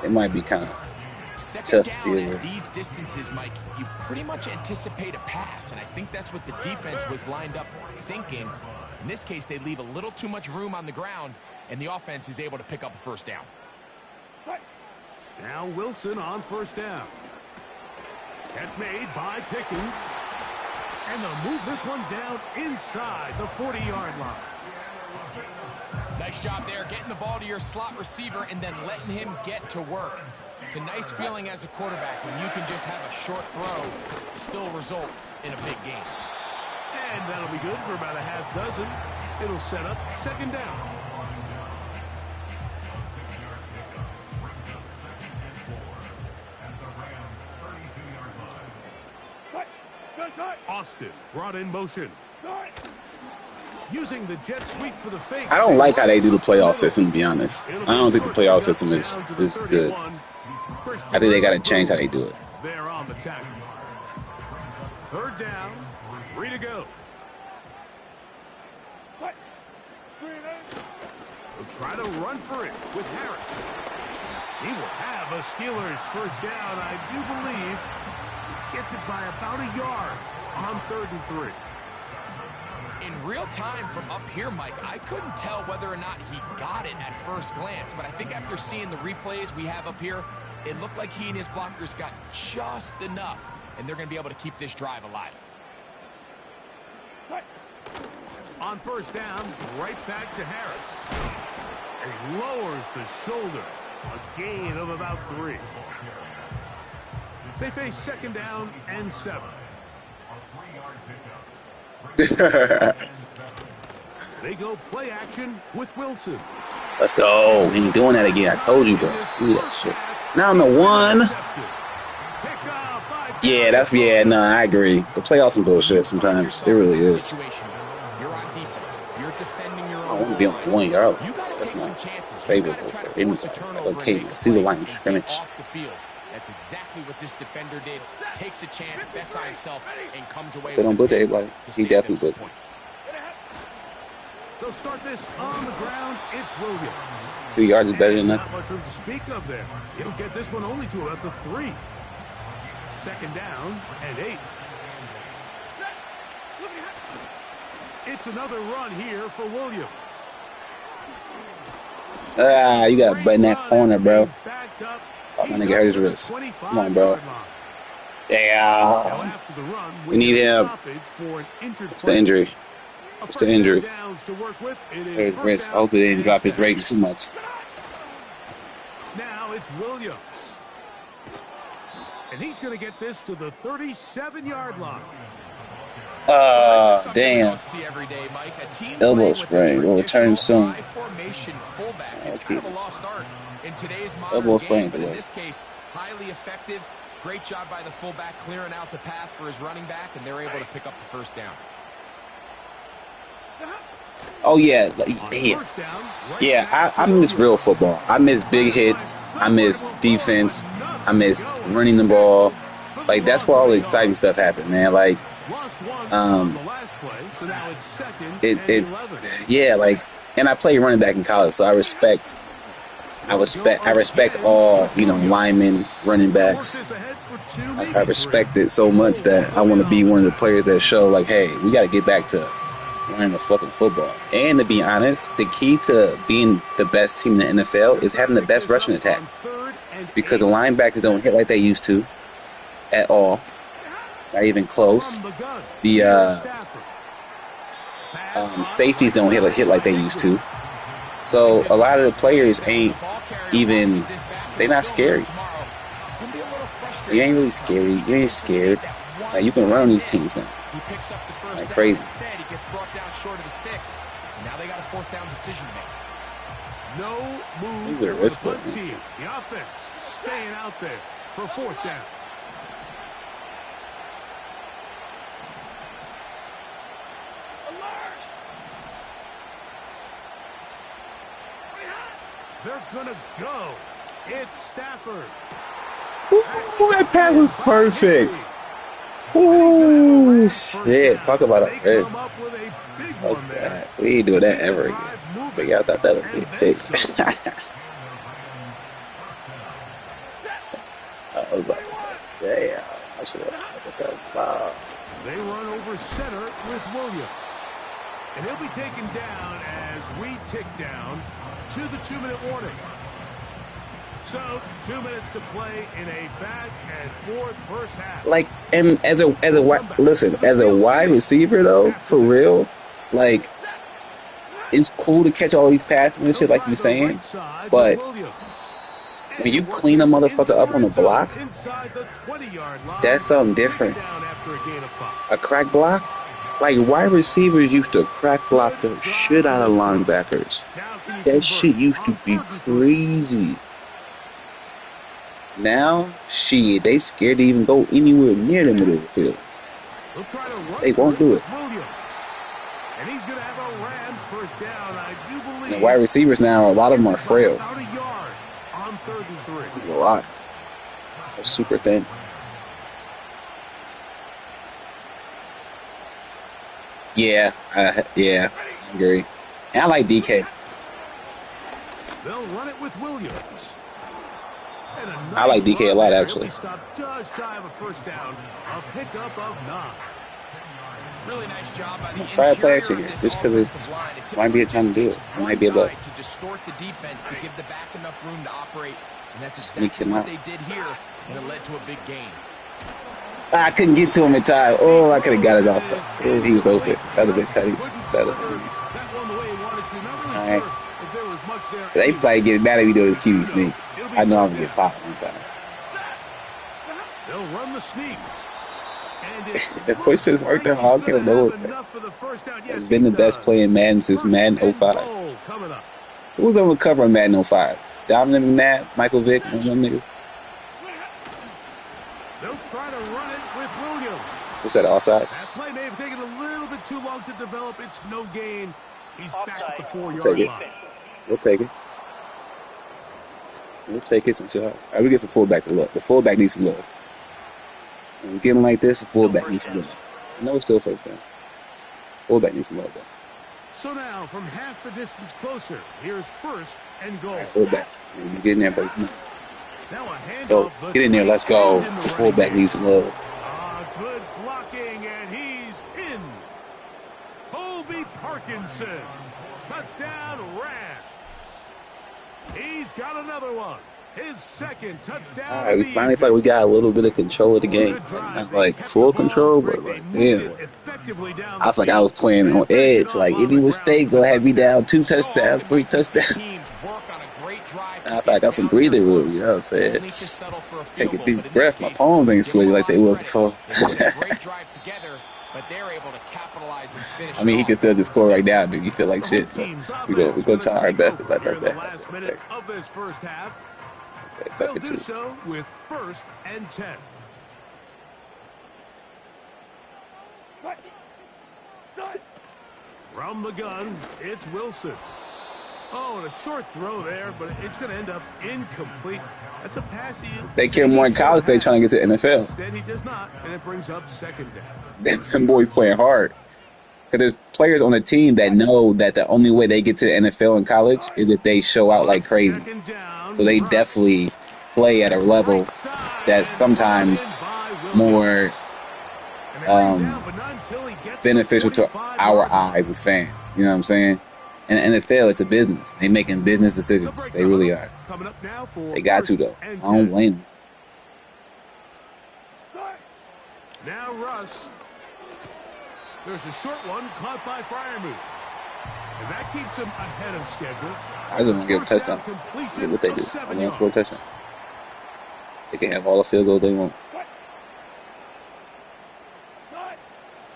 It might be kind of Second tough to down deal at with. these distances, Mike, you pretty much anticipate a pass, and I think that's what the defense was lined up thinking. In this case, they leave a little too much room on the ground, and the offense is able to pick up a first down. Now Wilson on first down. Catch made by Pickens. And they'll move this one down inside the 40-yard line. Nice job there, getting the ball to your slot receiver and then letting him get to work. It's a nice feeling as a quarterback when you can just have a short throw still result in a big game. And that'll be good for about a half dozen. It'll set up second down. Austin brought in motion. Using the jet sweep for the fake. I don't like how they do the playoff system, to be honest. I don't think the playoff system is good. I think they got to change how they do it. They're on the tackle. Third down, 3 to go. They'll try to run for it with Harris. He will have a Steelers first down, I do believe. Gets it by about a yard on 3rd and 3. In real time from up here, Mike, I couldn't tell whether or not he got it at first glance, but I think after seeing the replays we have up here, it looked like he and his blockers got just enough, and they're going to be able to keep this drive alive. On first down, right back to Harris. And he lowers the shoulder. A gain of about 3. They face second down and 7. They go play action with Wilson. Let's go. He ain't doing that again. I told you, bro. Do that shit. Now on the 1. Yeah, no, I agree. The playoffs some bullshit sometimes. It really is. I want to be on the 1 yard. That's my favorite for anybody. Okay, see the line of scrimmage. That's exactly what this defender did. Takes a chance, bets on himself, and comes away. They don't butcher everybody. He definitely butchered. They'll start this on the ground. It's Williams. 2 yards is better than nothing. Not much room to speak of there. He'll get this one only to about the 3. Second down and 8. It's another run here for Williams. You got to button that corner, bro. Oh, my nigga hurt his wrist. Come on, bro. Yeah. We need him. What's the injury? What's the injury? His wrist. I hope he didn't drop his rate too much. Now it's Williams. And he's going to get this to the 37-yard line. Damn. Elbow sprain. Will return soon. It's kind of a lost art in today's Elbow modern sprain, game, but in this case, highly effective. Great job by the fullback clearing out the path for his running back, and they're able to pick up the first down. Oh, yeah. Damn. Yeah, I miss real football. I miss big hits. I miss defense. I miss running the ball. Like, that's where all the exciting stuff happened, man. Like, it's yeah, like, and I played running back in college, so I respect all, you know, linemen, running backs. I respect it so much that I want to be one of the players that show, like, hey, we got to get back to running the fucking football. And to be honest, the key to being the best team in the NFL is having the best rushing attack, because the linebackers don't hit like they used to at all. Not even close. The safeties don't hit like they used to. So a lot of the players ain't even, they're not scary. You ain't really scary. You ain't scared. Like, you can run on these teams now. Like crazy. He gets brought down short of the sticks. Now they got a fourth down decision to make. No move for the punt team. The offense staying out there for fourth down. They're gonna go. It's Stafford. Ooh, that pass was perfect. Ooh, shit. Talk about a bridge. Okay. We ain't doing that ever again. Figure out that would be big. I was like, damn. I should have. They run over center with Williams. And he'll be taken down as we tick down to the 2-minute warning. So 2 minutes to play in a back and forth first half. Like, and as a wide receiver though, for real, like, it's cool to catch all these passes and shit like you saying, but when you clean a motherfucker up on the block, that's something different. A crack block, Like, wide receivers used to crack block the shit out of linebackers. That shit used to be crazy. Now, shit, they scared to even go anywhere near the middle of the field. They won't do it. And he's going to have a Rams first down, I do believe. And wide receivers now, a lot of them are frail. About a yard on 3rd and 3. A lot. They're super thin. Yeah, I agree. And I like DK. They'll run it with Williams. I like DK a lot, actually. Stopped just shy of a first down, a pickup of 9. Really nice job by the try a play action here, just because it might be a time to do it. I might be able to distort the defense to give the back enough room to operate, and that's sneak exactly him what out. they did here, and it led to a big gain. I couldn't get to him in time. Oh, I could have got it off. Oh, he was open. That would have been cutting. Alright. They probably get mad at me doing the QB sneak. I know I'm going to get popped one time. They'll run the sneak. The push has worked out. I don't know it. It's been the best play in Madden since Madden 05. Who was on the cover of Madden 05? Dominic McNabb, Michael Vick, one of them niggas. They'll try to run it with Williams. What's that, all sides? That play may have taken a little bit too long to develop. It's no gain. He's back at the 4-yard line. We'll take it. We'll take it since y'all. All right, we get some fullback to love. The fullback needs some love. When we get him like this, the fullback needs some love. No, it's still first down. Fullback needs some love, though. So now, from half the distance closer, here's 1st and goal. Right, fullback. You get in there, buddy. Now a handoff. Go, get in there. Let's go. The fullback needs some love. Good blocking, and he's in. Colby Parkinson. Touchdown, Rams. He's got another one. His second touchdown. All right, we finally feel like we got a little bit of control of the game. Not like full control, but like, damn. I feel like I was playing on edge. Like, any mistake gonna have me down 2 touchdowns, 3 touchdowns. I feel like I got some breathing room, you know what I'm saying? Take a deep breath. My palms ain't sweaty like they were before. I mean, he can still just score right now, dude. You feel like shit. So we go try our best to let that back. They'll do so with 1st and 10. From the gun, it's Wilson. Oh, and a short throw there, but it's going to end up incomplete. That's a pass. They care more in college. They trying to get to the NFL. Instead, he does not, and it brings up 2nd down. Them boys playing hard. Because there's players on the team that know that the only way they get to the NFL in college is if they show out like crazy. So they definitely play at a level that's sometimes more beneficial to our eyes as fans. You know what I'm saying? In the NFL, it's a business. They making business decisions. They really are. They got to, though. I don't blame them. Now Russ. There's a short one caught by Freiermuth. And that keeps him ahead of schedule. I just want to give a touchdown. Look what they do. I want to score a touchdown. They can have all the field goals they want.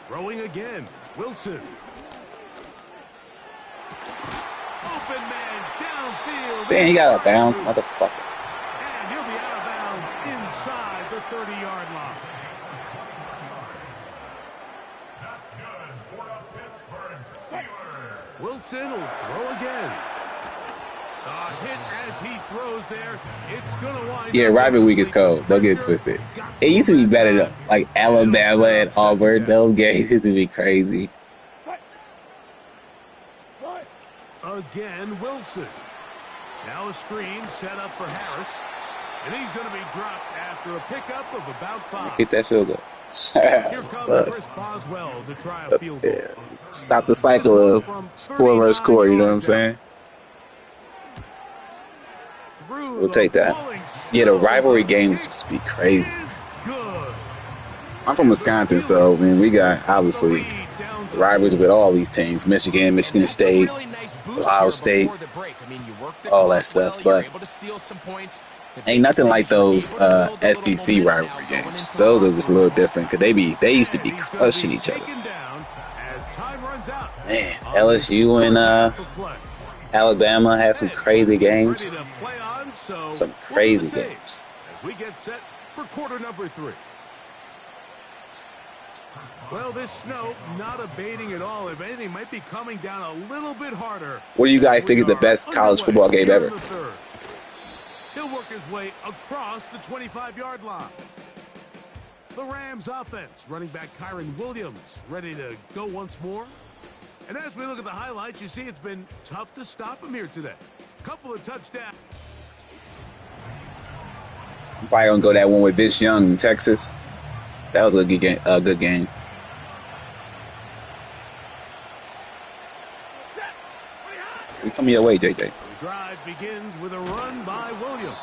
Throwing again. Wilson. Open man downfield. Man, he got out of bounds, motherfucker. And he'll be out of bounds inside the 30-yard line. Wilson will throw again. Hit as he throws there. It's going to wind Yeah, rival week is cold. Don't get it twisted. It used to be better though. Like Alabama and Auburn, those games used to be crazy. Again, Wilson. Now a screen set up for Harris. And he's going to be dropped after a pickup of about 5. Kick that field goal. Here comes Chris Boswell to try a field goal. Yeah. Stop the cycle of score versus score, you know what I'm saying? We'll take that. Yeah, the rivalry games just be crazy. I'm from Wisconsin, so I mean, we got obviously rivals with all these teams: Michigan, Michigan State, Ohio State, all that stuff. But ain't nothing like those SEC rivalry games. Those are just a little different because they used to be crushing each other. Man, LSU and Alabama had some crazy games. Some crazy games. As we get set for quarter number 3. Well, this snow not abating at all. If anything, might be coming down a little bit harder. What do you guys think is the best college football game ever? He'll work his way across the 25-yard line. The Rams offense, running back Kyron Williams, ready to go once more. And as we look at the highlights, you see it's been tough to stop him here today. Couple of touchdowns. I'm probably going to go that one with Vince Young in Texas. That was a good game. We coming your way, JJ. The drive begins with a run by Williams.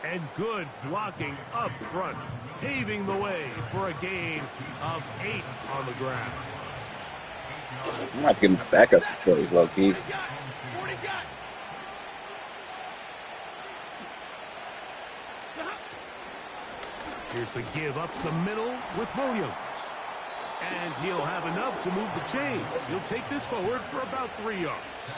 And good blocking up front, paving the way for a gain of 8 on the ground. I might get my backups for Troy's low key. Here's the give up the middle with Williams. And he'll have enough to move the chains. He'll take this forward for about 3 yards.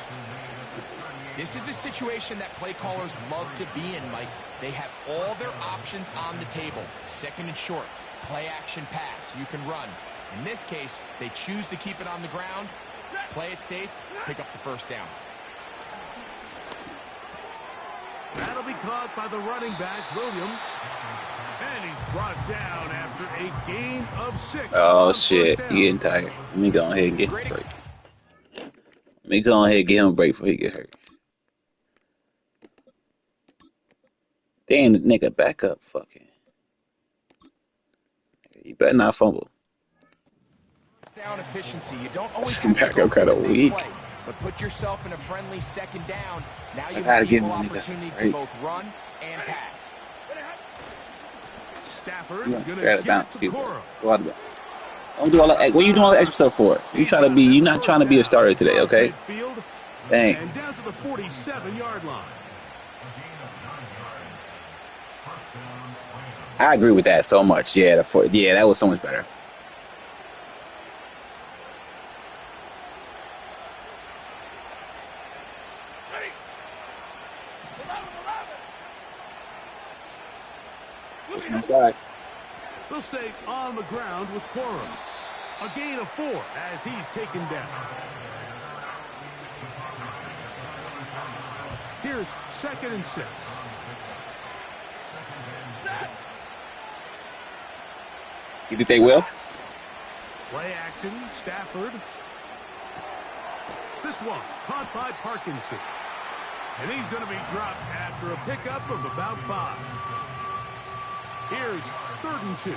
This is a situation that play callers love to be in, Mike. They have all their options on the table. Second and short, play action pass, you can run. In this case, they choose to keep it on the ground, play it safe, pick up the first down. That'll be caught by the running back, Williams. And he's brought down after a gain of 6. Oh, shit. He getting tired. Let me go ahead and get him a break. Let me go ahead and get him a break before he get hurt. Damn, the nigga, back up, fucking. You better not fumble. Down efficiency. You don't always have back up kind of weak. Play, but put yourself in a friendly second down. Now you gotta have give equal him opportunity to both run and pass. Stafford You're gonna bounce, don't do all that. What are you doing all that extra stuff for? You're not trying to be a starter today, okay? Dang. And down to the 47-yard line. I agree with that so much. Yeah, that was so much better. Inside. They'll stay on the ground with Quorum. A gain of 4 as he's taken down. Here's 2nd and 6. You think they will? Play action, Stafford. This one caught by Parkinson. And he's going to be dropped after a pickup of about 5. Here's 3rd and 2.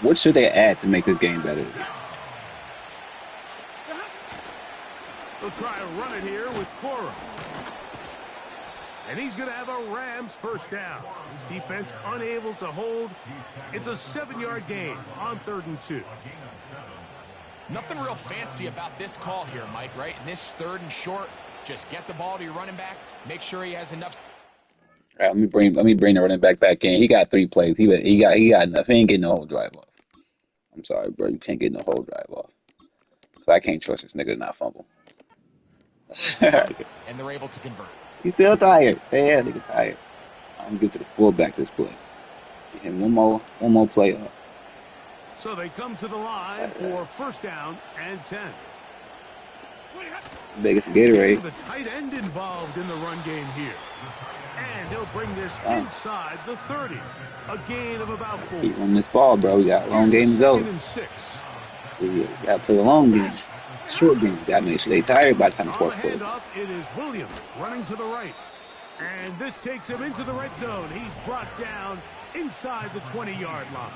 What should they add to make this game better? They'll try to run it here with Quorum. And he's going to have a Rams first down. His defense unable to hold. It's a 7-yard gain on 3rd and 2. Nothing real fancy about this call here, Mike, right? In this 3rd and short, just get the ball to your running back. Make sure he has enough. All right, let me bring the running back in. He got 3 plays. He got enough. He ain't getting no whole drive off. I'm sorry, bro. You can't get no whole drive off. So I can't trust this nigga to not fumble. And they're able to convert. He's still tired. Yeah, nigga tired. I'm gonna get to the fullback this play. Get him one more play up. So they come to the line for first down and 10. Biggest Gatorade. The tight end involved in the run game here. And he'll bring this inside the 30. A gain of about 4. Keep on this ball, bro. We got a long game to go. 2nd and 6. We got to play a long game. Short game. Got to make sure they tired by the time the fourth quarter. Handoff, it is Williams running to the right. And this takes him into the red zone. He's brought down inside the 20-yard line.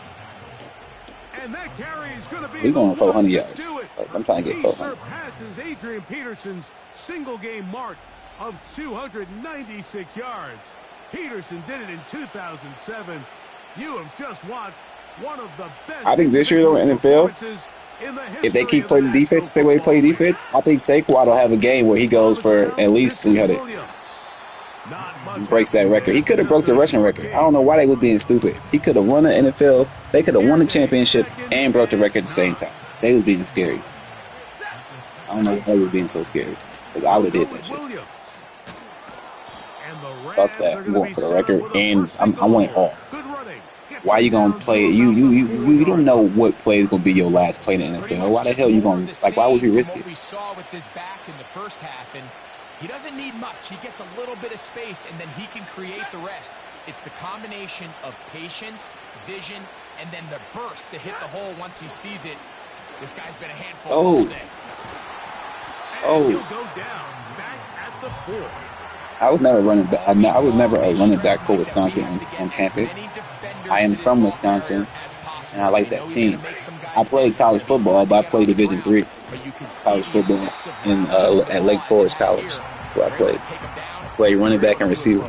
And that carry is going to be. We're going 400 yards. I'm trying to get 400. He surpasses Adrian Peterson's single-game mark of 296 yards. Peterson did it in 2007. You have just watched one of the best. I think this year, though, in the NFL, if they keep playing defense the same way they play defense, I think Saquon will have a game where he goes for at least 300. He breaks that record. He could have broke the rushing record. I don't know why they was being stupid. He could have won the NFL. They could have won the championship and broke the record at the same time. They was being scary. I don't know why you're being so scared. Because I would have did that shit. Fuck that. I'm going for the record. And I want it all. Why you gonna play it? You don't know what play is gonna be your last play in the NFL. Why the hell you gonna why would you risk it? We saw with this back in the first half, and he doesn't need much. He gets a little bit of space, and then he can create the rest. It's the combination of patience, vision, and then the burst to hit the hole once he sees it. This guy's been a handful all day. He'll go down back at the 4. I was never running back. I was never a running back for Wisconsin on campus. I am from Wisconsin, and I like that team. I played college football, but I played Division III college football at Lake Forest College. That's where I played. I played running back and receiver.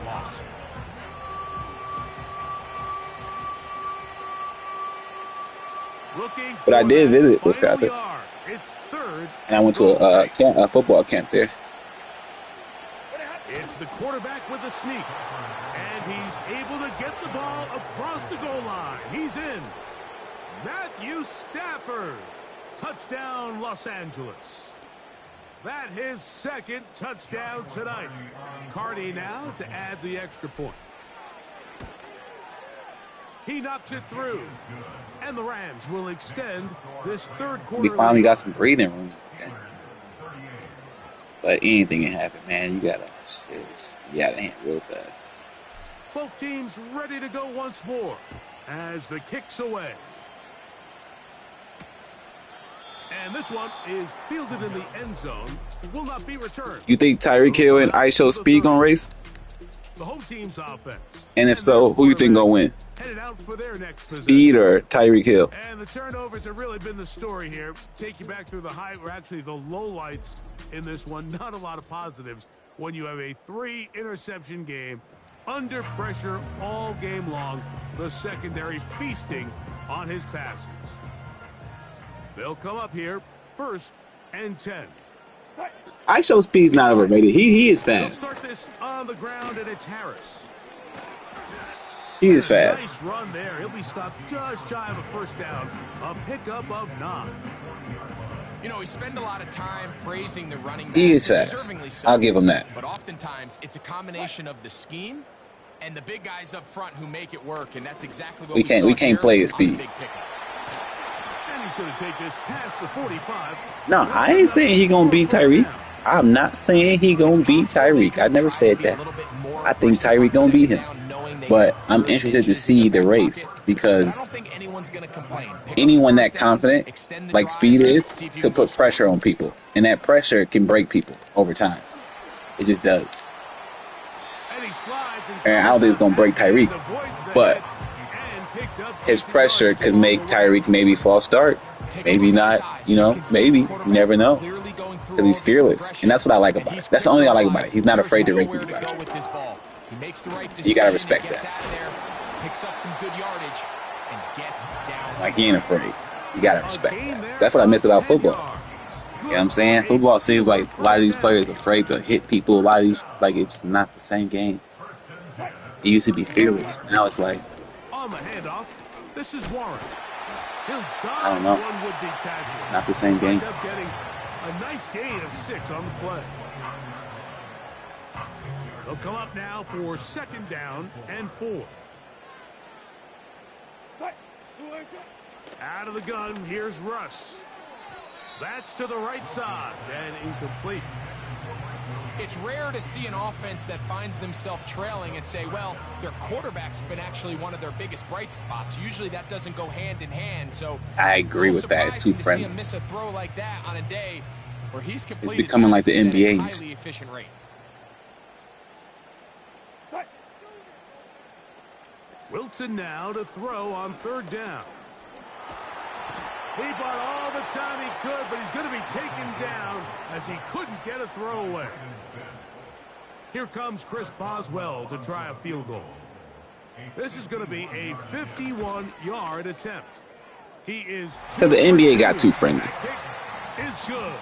But I did visit Wisconsin, and I went to a football camp there. It's the quarterback with a sneak, and he's able to get the ball across the goal line. He's in. Matthew Stafford. Touchdown, Los Angeles. That his second touchdown tonight. Carney now to add the extra point. He knocks it through, and the Rams will extend this third quarter. We finally got some breathing room. But anything can happen, man. You gotta hand real fast. Both teams ready to go once more as the kick's away. And this one is fielded in the end zone. Will not be returned. You think Tyreek Hill and ISO Speed gonna race? The home team's offense. And if so, who you think gonna win? Headed out for their next Speed or Tyreek Hill? And the turnovers have really been the story here. Take you back through the the lowlights in this one. Not a lot of positives when you have a 3-interception game under pressure all game long. The secondary feasting on his passes. They'll come up here 1st and 10. ISO Speed's not overrated. He is fast. Start this on the ground, and it's Harris. He is fast. Nice run there. He'll be stopped just shy of a first down. A pickup of 9. You know, we spend a lot of time praising the running back. He is fast. So, I'll give him that. But oftentimes, it's a combination of the scheme and the big guys up front who make it work, and that's exactly what we can't play his speed. And he's going to take this past the 45. No, I ain't saying he going to beat Tyreek. I'm not saying he going to beat Tyreek. I never said that. I think Tyreek going to beat him. But I'm interested to see the race because anyone that confident, like Speed is, could put pressure on people. And that pressure can break people over time. It just does. And I don't think it's going to break Tyreek. But his pressure could make Tyreek maybe false start. Maybe not, maybe. You never know. Because he's fearless. And that's what I like about it. That's the only thing I like about it. He's not afraid to race anybody. You gotta respect that. Picks up some good yardage and gets down. Like, he ain't afraid. You gotta respect that. That's what I miss about football. You know what I'm saying? Football seems like a lot of these players are afraid to hit people. A lot of these, like, it's not the same game. It used to be fearless. Now it's like, on the handoff, this is Warren. I don't know. Not the same game. Getting a nice gain of 6 on the play. They'll come up now for 2nd down and 4. Out of the gun, here's Russ. That's to the right side and incomplete. It's rare to see an offense that finds themselves trailing and say, well, their quarterback's been actually one of their biggest bright spots. Usually that doesn't go hand in hand. So I agree with that. It's too friendly. To see him miss a throw like that on a day where he's completed, it's becoming like the NBA. Highly efficient rate. Wilson now to throw on 3rd down. He bought all the time he could, but he's going to be taken down as he couldn't get a throw away. Here comes Chris Boswell to try a field goal. This is going to be a 51-yard attempt. He is... Because the NBA got too friendly. Is good.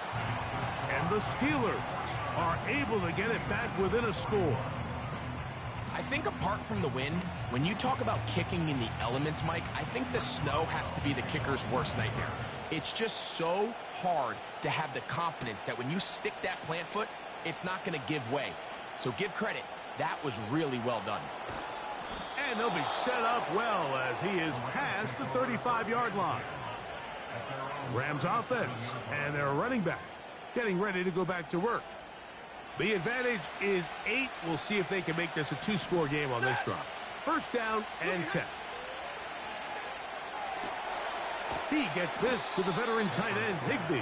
And the Steelers are able to get it back within a score. I think apart from the wind, when you talk about kicking in the elements, Mike, I think the snow has to be the kicker's worst nightmare. It's just so hard to have the confidence that when you stick that plant foot, it's not going to give way. So give credit. That was really well done. And they'll be set up well as he is past the 35-yard line. Rams offense and their running back getting ready to go back to work. The advantage is 8. We'll see if they can make this a 2-score game on this drive. First down and 10. He gets this to the veteran tight end, Higbee.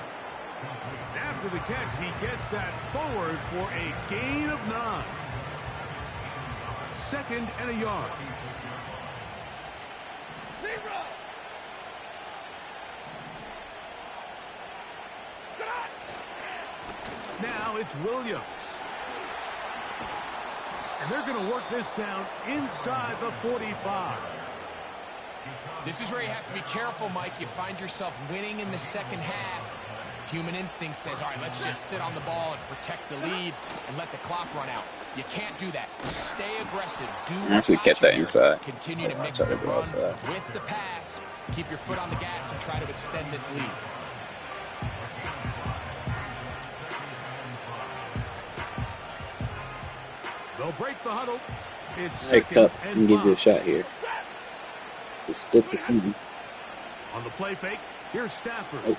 After the catch, he gets that forward for a gain of 9. 2nd and a yard. Now it's Williams. And they're going to work this down inside the 45. This is where you have to be careful, Mike. You find yourself winning in the second half. Human instinct says, all right, let's just sit on the ball and protect the lead and let the clock run out. You can't do that. Stay aggressive. Once we kept that inside. Continue to mix the run with the pass. Keep your foot on the gas and try to extend this lead. They'll break the huddle. It's Hey, Cup, let me give you a shot here. Just split the season. On the play fake, here's Stafford. Oh.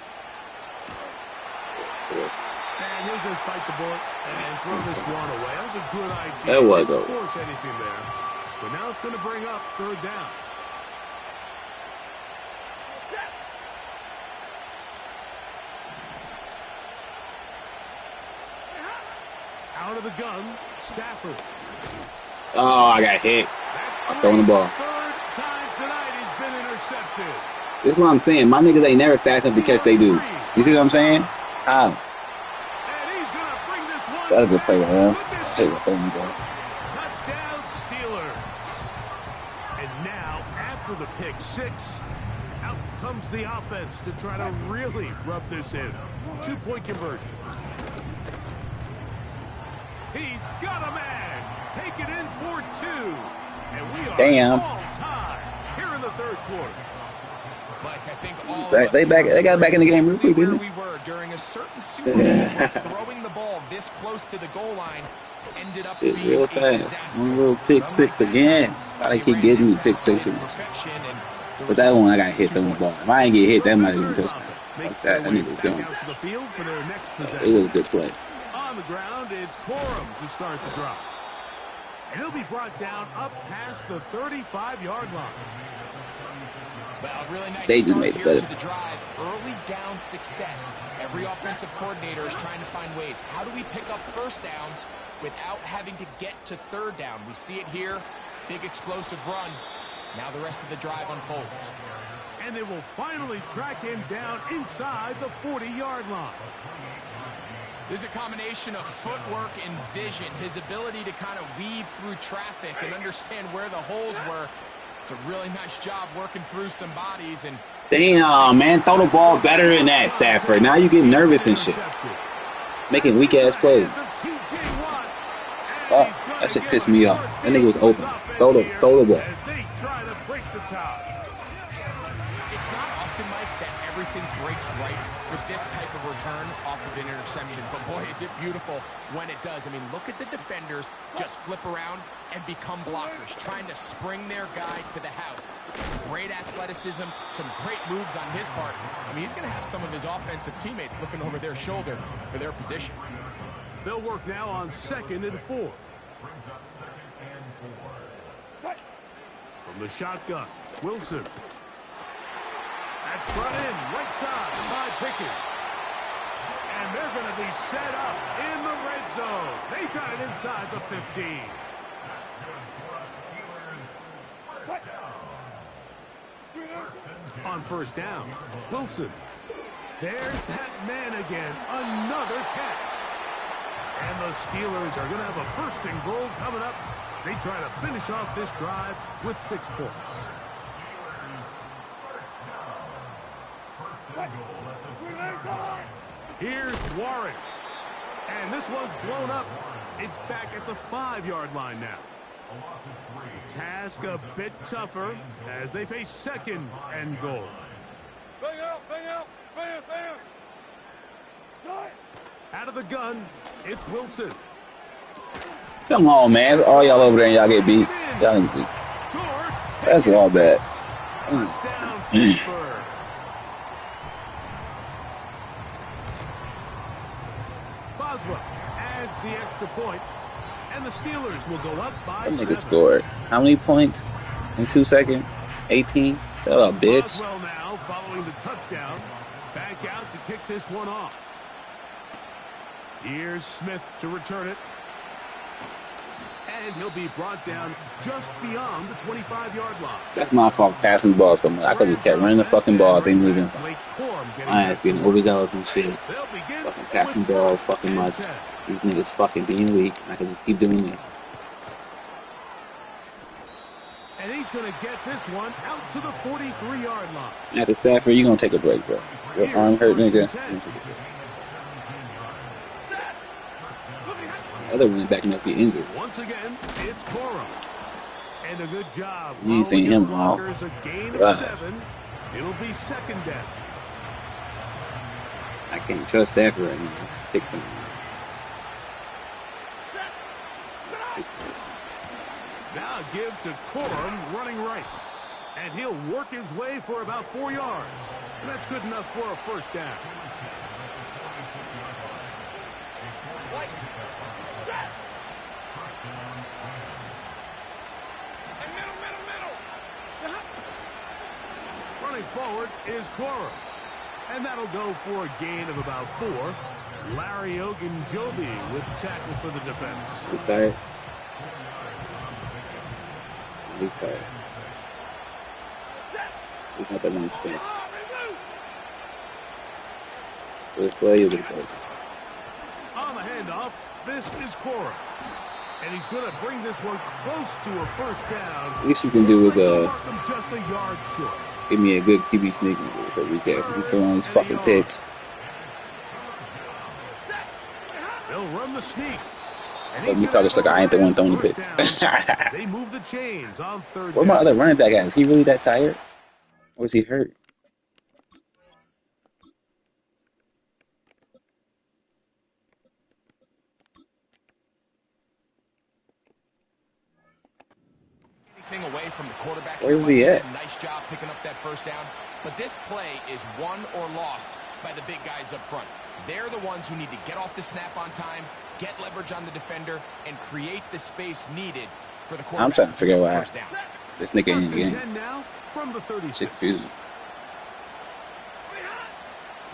And he'll just bite the bullet and throw this one away. That was a good idea. That was Didn't force anything there. But now it's going to bring up 3rd down. Out of the gun, Stafford. Oh, I got hit. I'm throwing the ball. 3rd time tonight he's been intercepted. This is what I'm saying. My niggas ain't never fast enough to catch they dudes. You see what I'm saying? How? And he's going to bring this one. That's a good play by him. Hey, throwing the ball. Touchdown Steelers. And now, after the pick 6, out comes the offense to try to really rub this in. 2-point conversion. He's got a man. Take it in for 2. And we are all tied here in the 3rd quarter. Mike, I think all they got back in the game real quick, didn't we were during a certain Super Bowl where throwing the ball this close to the goal line ended up being real fast. One little pick 6 again. Why they keep getting me pick 6 again? But that one I got hit throwing the ball. If I ain't get hit, that might have been a touchdown. Like that nigga was going. It was a good play. On the ground, it's Corum to start the drive. And he'll be brought down up past the 35-yard line. Well, really nice they just start made it here better. To the drive. Early down success. Every offensive coordinator is trying to find ways. How do we pick up first downs without having to get to 3rd down? We see it here. Big explosive run. Now the rest of the drive unfolds. And they will finally track him down inside the 40-yard line. There's a combination of footwork and vision. His ability to kind of weave through traffic and understand where the holes were. It's a really nice job working through some bodies. And damn, man, throw the ball better than that, Stafford. Now you get nervous and shit. Making weak-ass plays. Oh, that shit pissed me off. That nigga was open. Throw the ball. It's not often, Mike, that everything breaks right for this type of return off of an interception. But, boy, is it beautiful when it does. I mean, look at the defenders just flip around and become blockers, trying to spring their guy to the house. Great athleticism, some great moves on his part. I mean, he's going to have some of his offensive teammates looking over their shoulder for their position. They'll work now on 2nd and 4. From the shotgun, Wilson. That's brought in right side by Pickett. And they're going to be set up in the red zone. They've got it inside the 15. On 1st down, Wilson. There's that man again. Another catch. And the Steelers are going to have a 1st and goal coming up. They try to finish off this drive with 6 points. Here's Warren. And this one's blown up. It's back at the 5-yard line now. The task a bit tougher as they face 2nd and goal. Out of the gun, it's Wilson. Come on, man. All y'all over there and y'all get beat. Y'all get beat. That's all bad. Boswell adds the extra point, and the Steelers will go up by That 7. nigga scored how many points in 2 seconds? 18? Hello, bitch. Boswell now following the touchdown. Back out to kick this one off. Here's Smith to return it. And he'll be brought down just beyond the 25-yard line. That's my fault passing the ball so much. I could just kept running the fucking ball. They moving. My ass getting overzealous and shit. Fucking passing the ball fucking much. These niggas fucking being weak. I could just keep doing this. And he's going to get this one out to the 43-yard line. After Stafford, you going to take a break, bro. Your arm hurt, nigga. Other one's backing up get injured. Once again, it's Coro. And a good job. You ain't seen him all. A gain of 7. It'll be second down. I can't trust Stafford right now. Pick them. Now give to Corum running right. And he'll work his way for about 4 yards. And that's good enough for a first down. Running forward is Corum. And that'll go for a gain of about 4. Larry Ogunjobi with the tackle for the defense. You tired? He's tired. He's not that long to play. Let's play you. On the handoff, this is Cora. And he's going to bring this one close to a first down. At least you can do is just a yard short. Give me a good QB sneak for recast. He's throwing these fucking picks. They'll run the sneak. Let me talk just like I ain't the one throwing the picks. They move the chains on third Where my other running back at? Is he really that tired? Or is he hurt? Away from the quarterback. Where is he at? Nice job picking up that first down. But this play is won or lost by the big guys up front. They're the ones who need to get off the snap on time, get leverage on the defender, and create the space needed for the quarterback. I'm trying to figure out what happened. This nigga ain't in the game. Now from the 36. Sick fusion.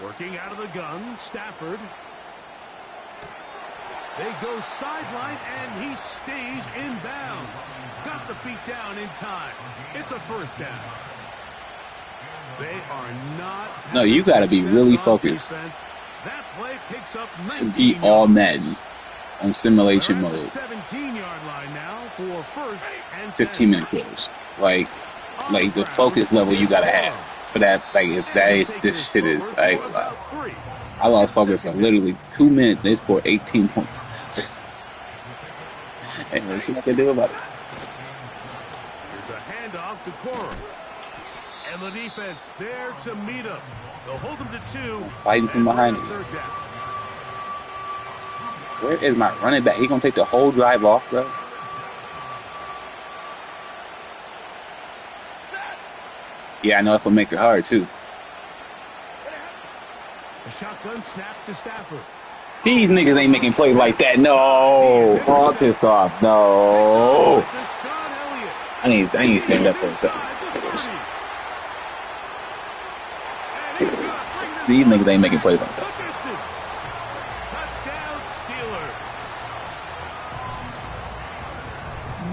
Working out of the gun, Stafford. They go sideline, and he stays in bounds. Got the feet down in time. It's a first down. They are not. No, you got to be really focused That play picks up to be all Madden on simulation mode. 17-yard line now for first and 15-minute quarters. Like the focus level you got to have for that. Like this shit is. Wow. I lost focus for literally 2 minutes. And they scored 18 points. Ain't what you can do about it. Here's a handoff to Cora. And the defense there to meet him. They'll hold him to 2. Fighting from behind him. Where is my running back? He gonna take the whole drive off, bro? Yeah, I know that's what makes it hard too. A shotgun snap to Stafford. These niggas ain't making plays like that. No. Oh, I'm pissed off. No. I need to stand up for a second. These niggas ain't making plays like that. Touchdown, Steelers.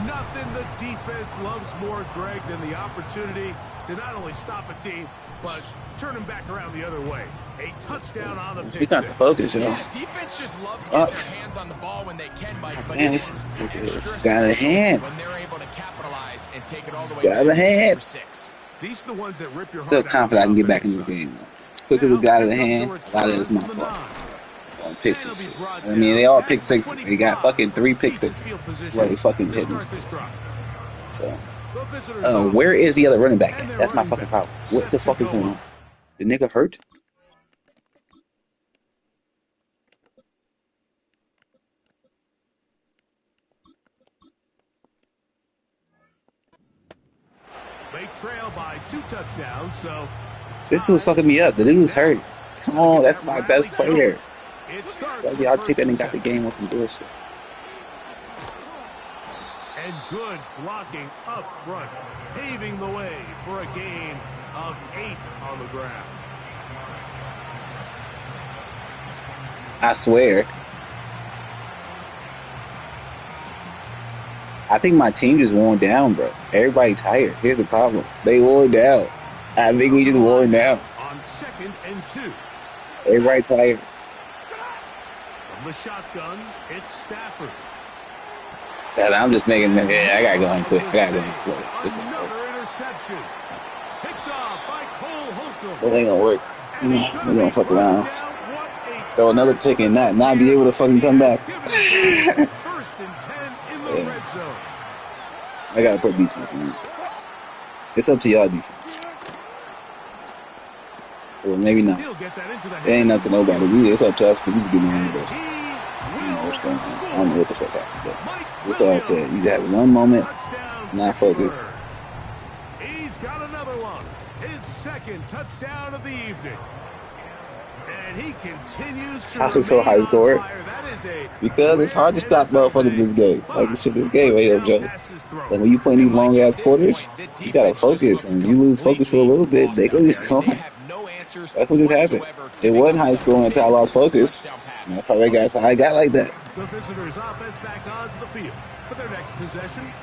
Nothing the defense loves more, Greg, than the opportunity to not only stop a team, but turn them back around the other way. A touchdown on the pitch. He's not the focus, you know. Yeah, defense just loves getting their hands on the ball when they can, Mike. But man, it's got a hand. When they're able to capitalize and take it all the way got a hand. for 6. These are the ones that rip your Still heart confident I can get back in the side. game. As quick as it got in the hand, a lot of it is my fault. On pick six. I mean, they all pick six. They got fucking 3 pick sixes. Where they fucking hitting us. So, where is the other running back at? That's my fucking problem. What the fuck is going on? The nigga hurt? They trail by 2 touchdowns, so this was fucking me up. The dude was hurt. Come on, that's my best player. Y'all take that and got the game on some bullshit. And good blocking up front, paving the way for a gain of 8 on the ground. I swear. I think my team just worn down, bro. Everybody tired. Here's the problem. They wore down. I think we just wore down. On 2nd and 2. Everybody tired. From the shotgun, it's Stafford. I'm just making. Yeah, I gotta go in quick. I gotta go in slow. Another interception. Picked off by Cole Holcomb. This ain't gonna work. We're gonna fuck around. Throw another pick and not be able to fucking come back. First and 10 in the red zone. I gotta put defense in. It's up to y'all defense. Or maybe not. It ain't up to nobody. It's up to us to just get in the I don't know what the fuck happened, but that's all I said. You have one moment, not focus. He's got another one. His 2nd touchdown of the evening. And he continues to How so high score? Because it's hard to stop motherfuckers this game. Like this game right here, Joe. Like when you play these long ass quarters, you gotta focus, and you lose focus for a little bit, they go just go. That's what just happened. It wasn't high scoring until I lost focus. And that's probably how I got like that. The visitors' offense back onto the field for their next possession.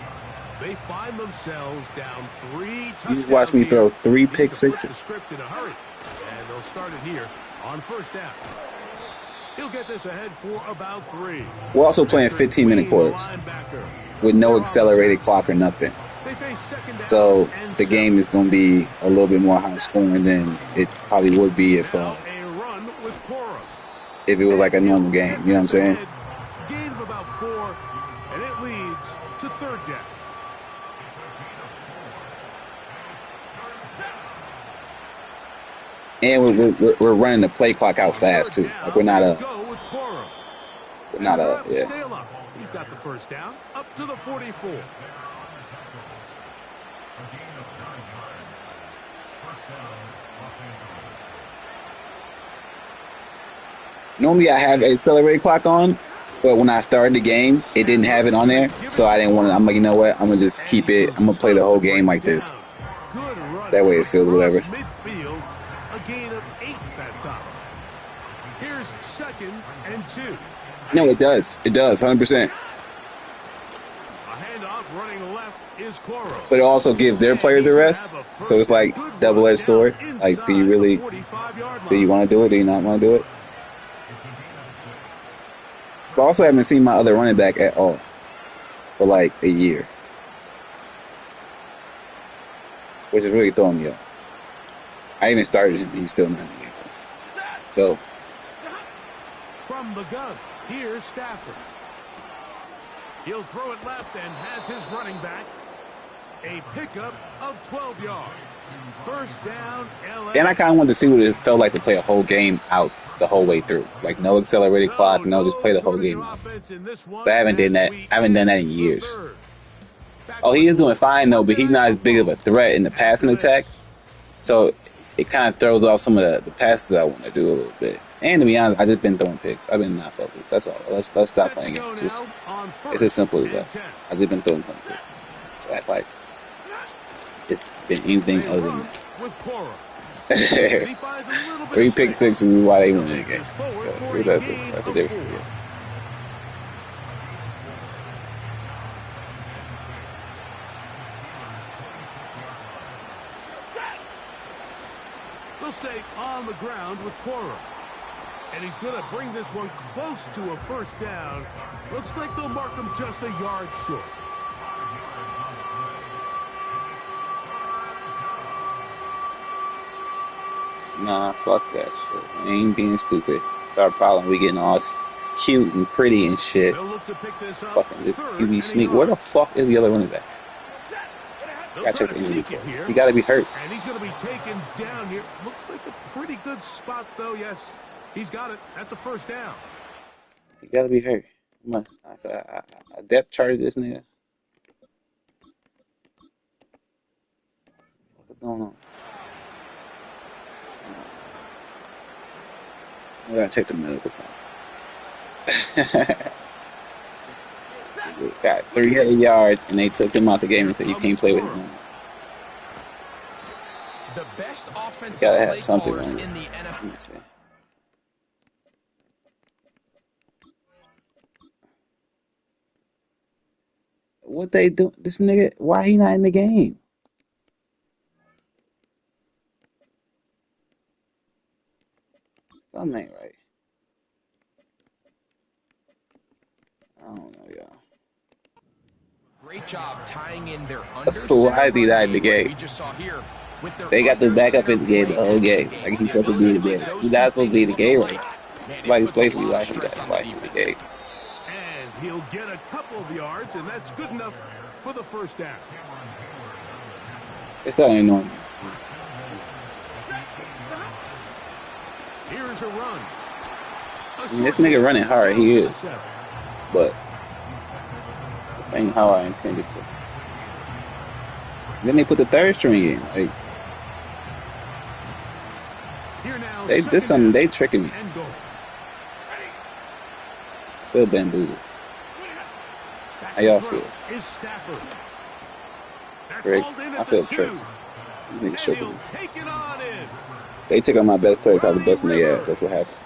They find themselves down 3 touchdowns. You just watch me throw 3 pick sixes. Script in a hurry, and they'll start it here on 1st down. He'll get this ahead for about 3. We're also playing 15-minute quarters with no accelerated clock or nothing. So the game is going to be a little bit more high scoring than it probably would be if it was like a normal game. You know what I'm saying? Gain of about 4, and it leads to 3rd down. And we're running the play clock out fast too. Like we're not a yeah. He's got the 1st down up to the 44. Normally I have an accelerated clock on, but when I started the game, it didn't have it on there, so I didn't want to. I'm like, you know what? I'm gonna just keep it. I'm gonna play the whole game like this. That way it feels whatever. Midfield, a gain of 8 that time. Here's 2nd and 2. No, it does. It does, 100%. A handoff running left is Coro. But it also gives their players a rest, so it's like double-edged sword. Like, do you want to do it? Do you not want to do it? But I also haven't seen my other running back at all for like a year, which is really throwing me off. I even started him, he's still not in the game. So, from the gun, here's Stafford. He'll throw it left and has his running back. A pickup of 12 yards. 1st down, LA. And I kind of wanted to see what it felt like to play a whole game out the whole way through. Like no accelerated clock, no, just play the whole game out. But I haven't done that. I haven't done that in years. Oh, he is doing fine though, but he's not as big of a threat in the passing attack. So it kind of throws off some of the passes I want to do a little bit. And to be honest, I just been throwing picks. I've been not focused. That's all. Let's stop playing games. It's as simple as that. I've just been throwing picks. So act like it's been anything other than that. 3 pick sixes is why they win the game. So that's a difference. Yeah. They'll stay on the ground with Coro. And he's going to bring this one close to a 1st down. Looks like they'll mark him just a yard short. Nah, fuck that shit. I ain't being stupid. It's our problem. We getting all cute and pretty and shit. Fucking this QB sneak. Where the fuck is the other running back? Gotta check the injury report. He gotta be hurt. And he's going to be taken down here. Looks like a pretty good spot, though. Yes, he's got it. That's a 1st down. He gotta be hurt. I depth charted this nigga. going on? I gotta check the medical sign. Got 300 yards, and they took him out the game and said you can't play with him. The best offensive gotta have play something callers on in the NFL. Let me see. What they do? This nigga, why he not in the game? Something ain't right. I don't know, y'all. Great job tying in their under Why is he not in the game? we just saw here with their They got the backup in the game the whole game. Like he's supposed to be in the game. He's not supposed to be in the game right now. Somebody's playing for me like he got why he's in the game. And he'll get a couple of yards, and that's good enough for the first down. It's not annoying. Here's a run. I mean, this nigga running hard, he is. But this ain't how I intended to. Then they put the third string in. Like, this something they tricking me. I feel bamboozled. How y'all feel? Tricked. I feel tricked. These niggas tricking me. They took out my best player, probably the best in their ass. That's what happened.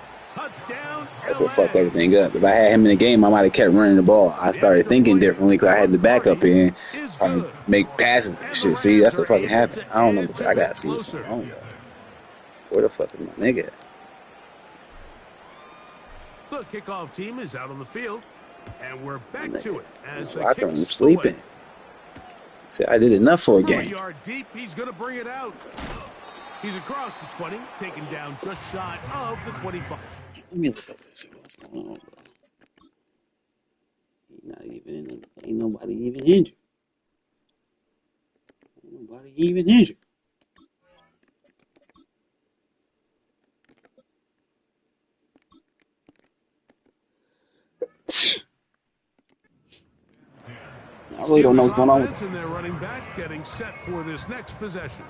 That's what fucked everything up. If I had him in the game, I might have kept running the ball. I started thinking differently because I had the backup in, trying to make passes and shit. See, that's what fucking happened. I don't know. I gotta see what's going on. Where the fuck is my nigga at? The kickoff team is out on the field, and we're back to it as the locker room sleeping. See, I did enough for a game. Yard deep, he's going to bring it out. He's across the 20, taken down just shy of the 25. Let me look up this. What's going on, bro? Ain't nobody even injured. Ain't nobody even injured. I really don't know what's going on with them. And their running back getting set for this next possession.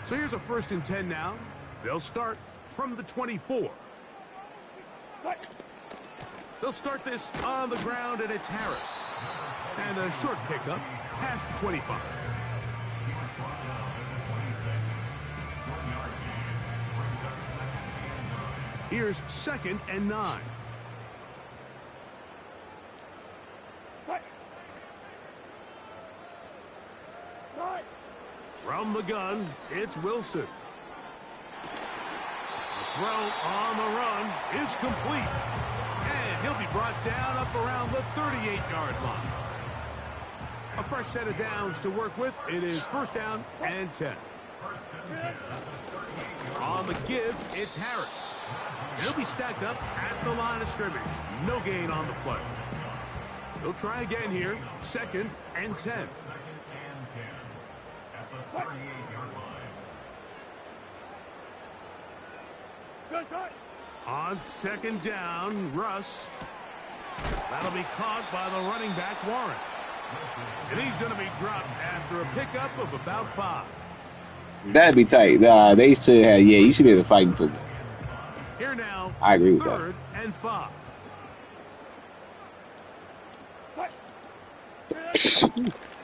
So here's a 1st and 10 now. They'll start from the 24. They'll start this on the ground, and it's Harris. And a short pickup past the 25. Here's 2nd and 9. From the gun, it's Wilson. The throw on the run is complete. And he'll be brought down up around the 38-yard line. A fresh set of downs to work with. It is 1st down and 10. On the give, it's Harris. He'll be stacked up at the line of scrimmage. No gain on the play. They'll try again here. 2nd and 10. On 2nd down, Russ. That'll be caught by the running back, Warren. And he's going to be dropped after a pickup of about 5. That'd be tight. They should have, yeah, you should be able to fight in football. Here now, I agree with that. 3rd and 5.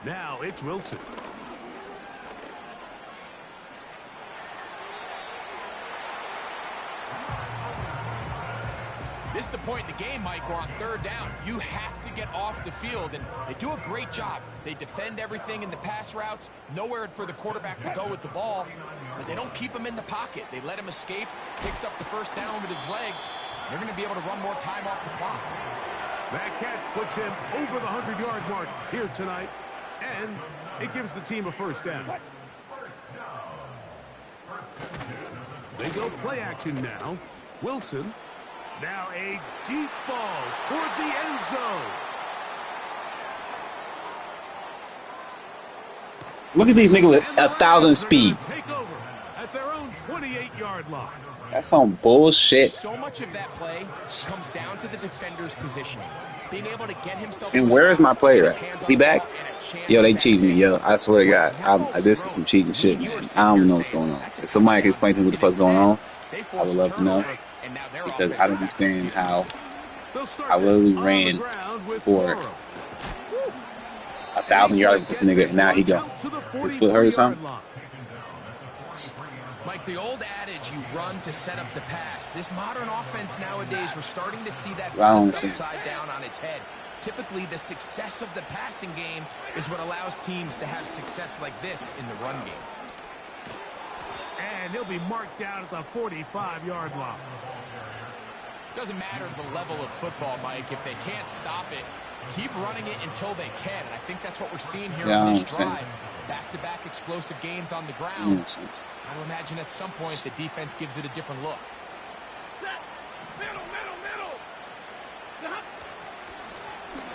Now it's Wilson. This is the point in the game, Mike, we're on 3rd down. You have to get off the field, and they do a great job. They defend everything in the pass routes, nowhere for the quarterback to go with the ball, but they don't keep him in the pocket. They let him escape, picks up the 1st down with his legs. They're going to be able to run more time off the clock. That catch puts him over the 100-yard mark here tonight, and it gives the team a 1st down. They go play action now. Wilson. Now a deep ball toward the end zone. Look at these niggas with 1,000 speed. Take over at their own 28-yard line. That's some bullshit. So much of that play comes down to the defender's positioning. Being able to get himself. And where is my player at? Is he back? chance. Yo, they cheating me, yo. I swear to God. This is some cheating shit, man. I don't know what's going on. If somebody can explain to me what the fuck's going on, I would love to know. Because I don't understand how I literally ran for 1,000 yards with this nigga, and now he go. His foot hurt or something? Mike, the old adage, you run to set up the pass. This modern offense nowadays, we're starting to see that flipped upside down on its head. Typically, the success of the passing game is what allows teams to have success like this in the run game. And he'll be marked down at the 45-yard line. Doesn't matter the level of football, Mike. If they can't stop it, keep running it until they can. And I think that's what we're seeing here on this drive. Back-to-back explosive gains on the ground. I'd imagine at some point the defense gives it a different look.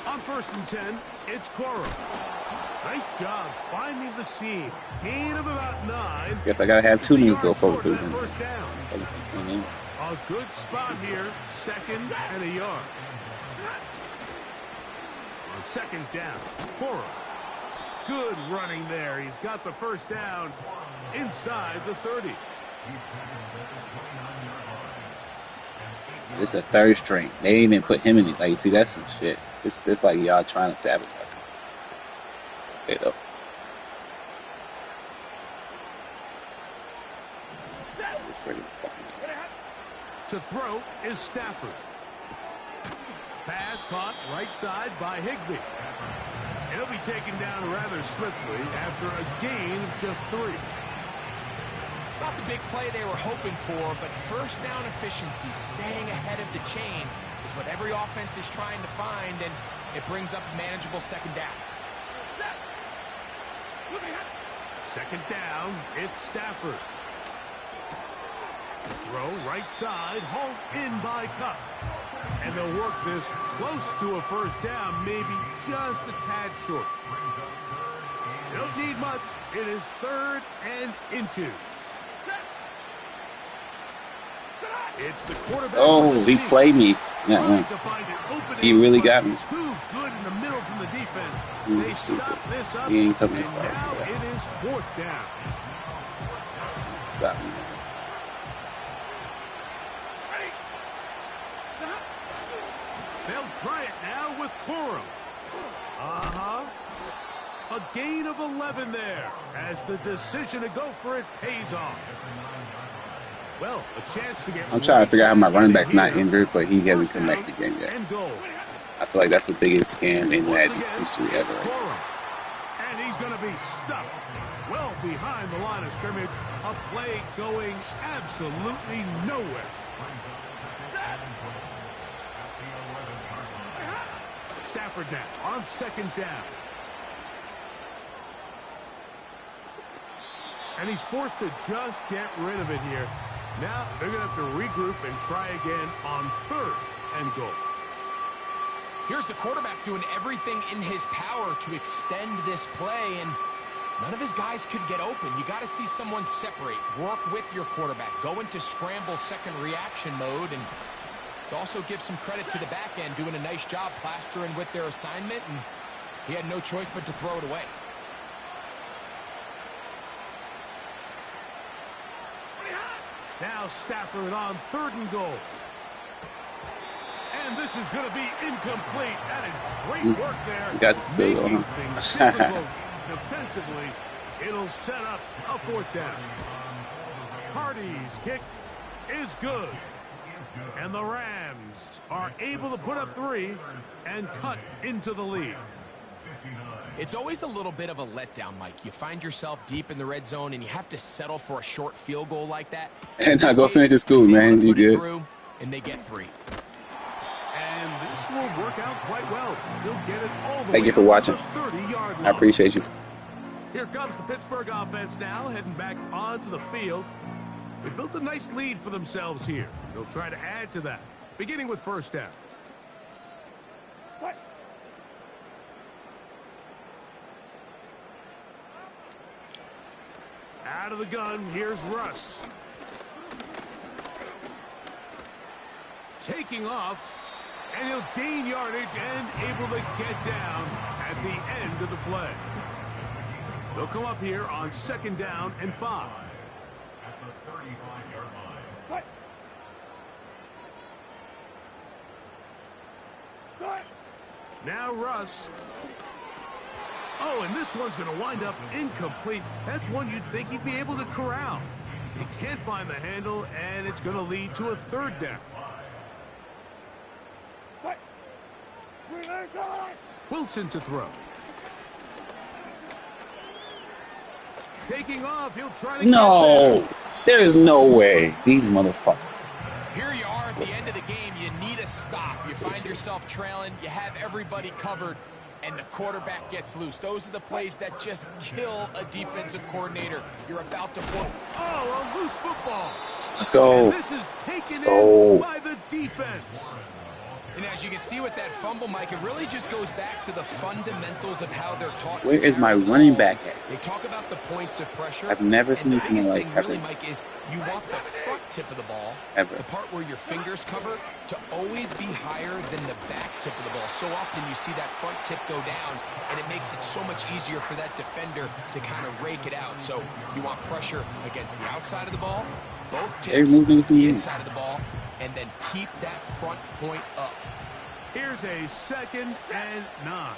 On 1st and 10, it's Coro. Nice job finding the seam. Gain of about 9. Guess I gotta have 2 niggas go forward through him. First down. A good spot here. 2nd and a yard. On 2nd down, Coro. Good running there. He's got the first down inside the 30. It's a 3rd string. They didn't even put him in it. Like, you see, that's some shit. It's like y'all trying to sabotage. There you go. To throw is Stafford. Pass caught right side by Higbee. He'll be taken down rather swiftly after a gain of just 3. It's not the big play they were hoping for, but first down efficiency, staying ahead of the chains, is what every offense is trying to find, and it brings up a manageable 2nd down. 2nd down, it's Stafford. Throw right side, hauled in by Cup. And they'll work this close to a first down, maybe just a tad short. Don't need much. It is 3rd and inches. It's the quarterback. Oh, he played me. Yeah, he really got me. Too good in the middle from the defense. They stop this up, he ain't coming and now it is 4th down. Got me. They'll try it now with Coro. A gain of 11 there as the decision to go for it pays off. Well, a chance to get. I'm trying to figure out how my running back's not injured, but he hasn't come back to the game yet. I feel like that's the biggest scam in Madden history ever. And he's going to be stuck well behind the line of scrimmage. A play going absolutely nowhere. Stafford now on 2nd down. And he's forced to just get rid of it here. Now they're going to have to regroup and try again on 3rd and goal. Here's the quarterback doing everything in his power to extend this play, and none of his guys could get open. You got to see someone separate, work with your quarterback, go into scramble 2nd reaction mode, and it also gives some credit to the back end doing a nice job plastering with their assignment, and he had no choice but to throw it away. Now Stafford on 3rd and goal. And this is going to be incomplete. That is great work there. You got the field goal, huh? Defensively, it'll set up a 4th down. Hardy's kick is good. And the Rams are able to put up 3 and cut into the lead. It's always a little bit of a letdown, Mike. You find yourself deep in the red zone, and you have to settle for a short field goal like that. And I go finish the school, man. You good? And they get 3. And this will work out quite well. He'll get it all the way. Thank you for watching. 30-yard line. I appreciate you. Here comes the Pittsburgh offense now, heading back onto the field. They built a nice lead for themselves here. They'll try to add to that, beginning with 1st down. Out of the gun, here's Russ. Taking off, and he'll gain yardage and able to get down at the end of the play. They'll come up here on 2nd down and 5. At the 35-yard line. Now Russ. Oh, and this one's going to wind up incomplete. That's one you'd think he'd be able to corral. He can't find the handle, and it's going to lead to a 3rd down. Wilson to throw. Taking off, he'll try to No, there is no way. These motherfuckers. Here you are at the end of the game. You need a stop. You find yourself trailing. You have everybody covered, and the quarterback gets loose. Those are the plays that just kill a defensive coordinator. You're about to form. Oh, a loose football. Let's go. And this is taken in by the defense. And as you can see with that fumble, Mike, it really just goes back to the fundamentals of how they're taught. Where is my running back at? They talk about the points of pressure. I've never seen this thing like ever. Really, Mike, is you want the front tip of the ball, the part where your fingers cover, to always be higher than the back tip of the ball. So often you see that front tip go down, and it makes it so much easier for that defender to kind of rake it out. So you want pressure against the outside of the ball, both tips, the inside of the ball, and then keep that front point up. Here's a 2nd and 9.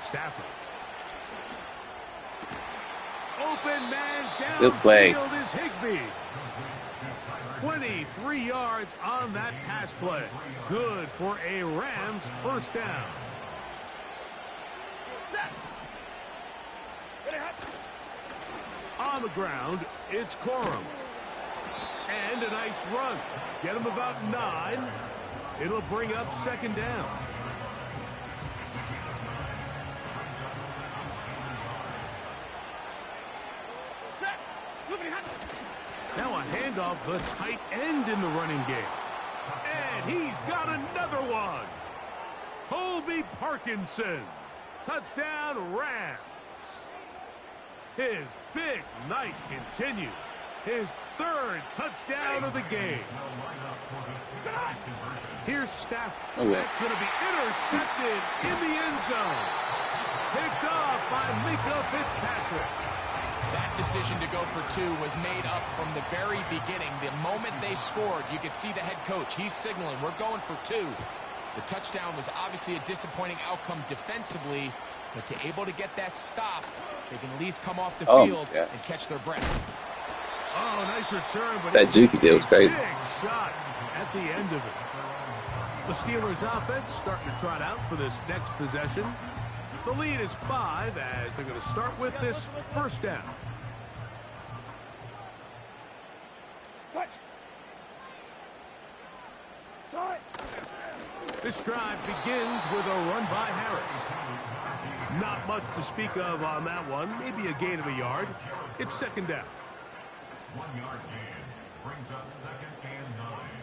Stafford. Open man down. Good play. Field is Higbee. 23 yards on that pass play. Good for a Rams 1st down. On the ground, it's Corum. And a nice run. Get him about 9. It'll bring up 2nd down. Now a handoff, the tight end in the running game. And he's got another one. Colby Parkinson. Touchdown, Rams. His big night continues. His 3rd touchdown of the game. Here's Stafford. That's going to be intercepted in the end zone. Picked off by Mika Fitzpatrick. That decision to go for 2 was made up from the very beginning. The moment they scored, you could see the head coach. He's signaling, we're going for 2. The touchdown was obviously a disappointing outcome defensively, but to able to get that stop, they can at least come off the field and catch their breath. Oh, nice return, but that Juki did was crazy. Big shot at the end of it. The Steelers offense starting to trot out for this next possession. The lead is 5 as they're going to start with this 1st down. This drive begins with a run by Harris. Not much to speak of on that one. Maybe a gain of a yard. It's 2nd down. 1-yard gain brings up 2nd and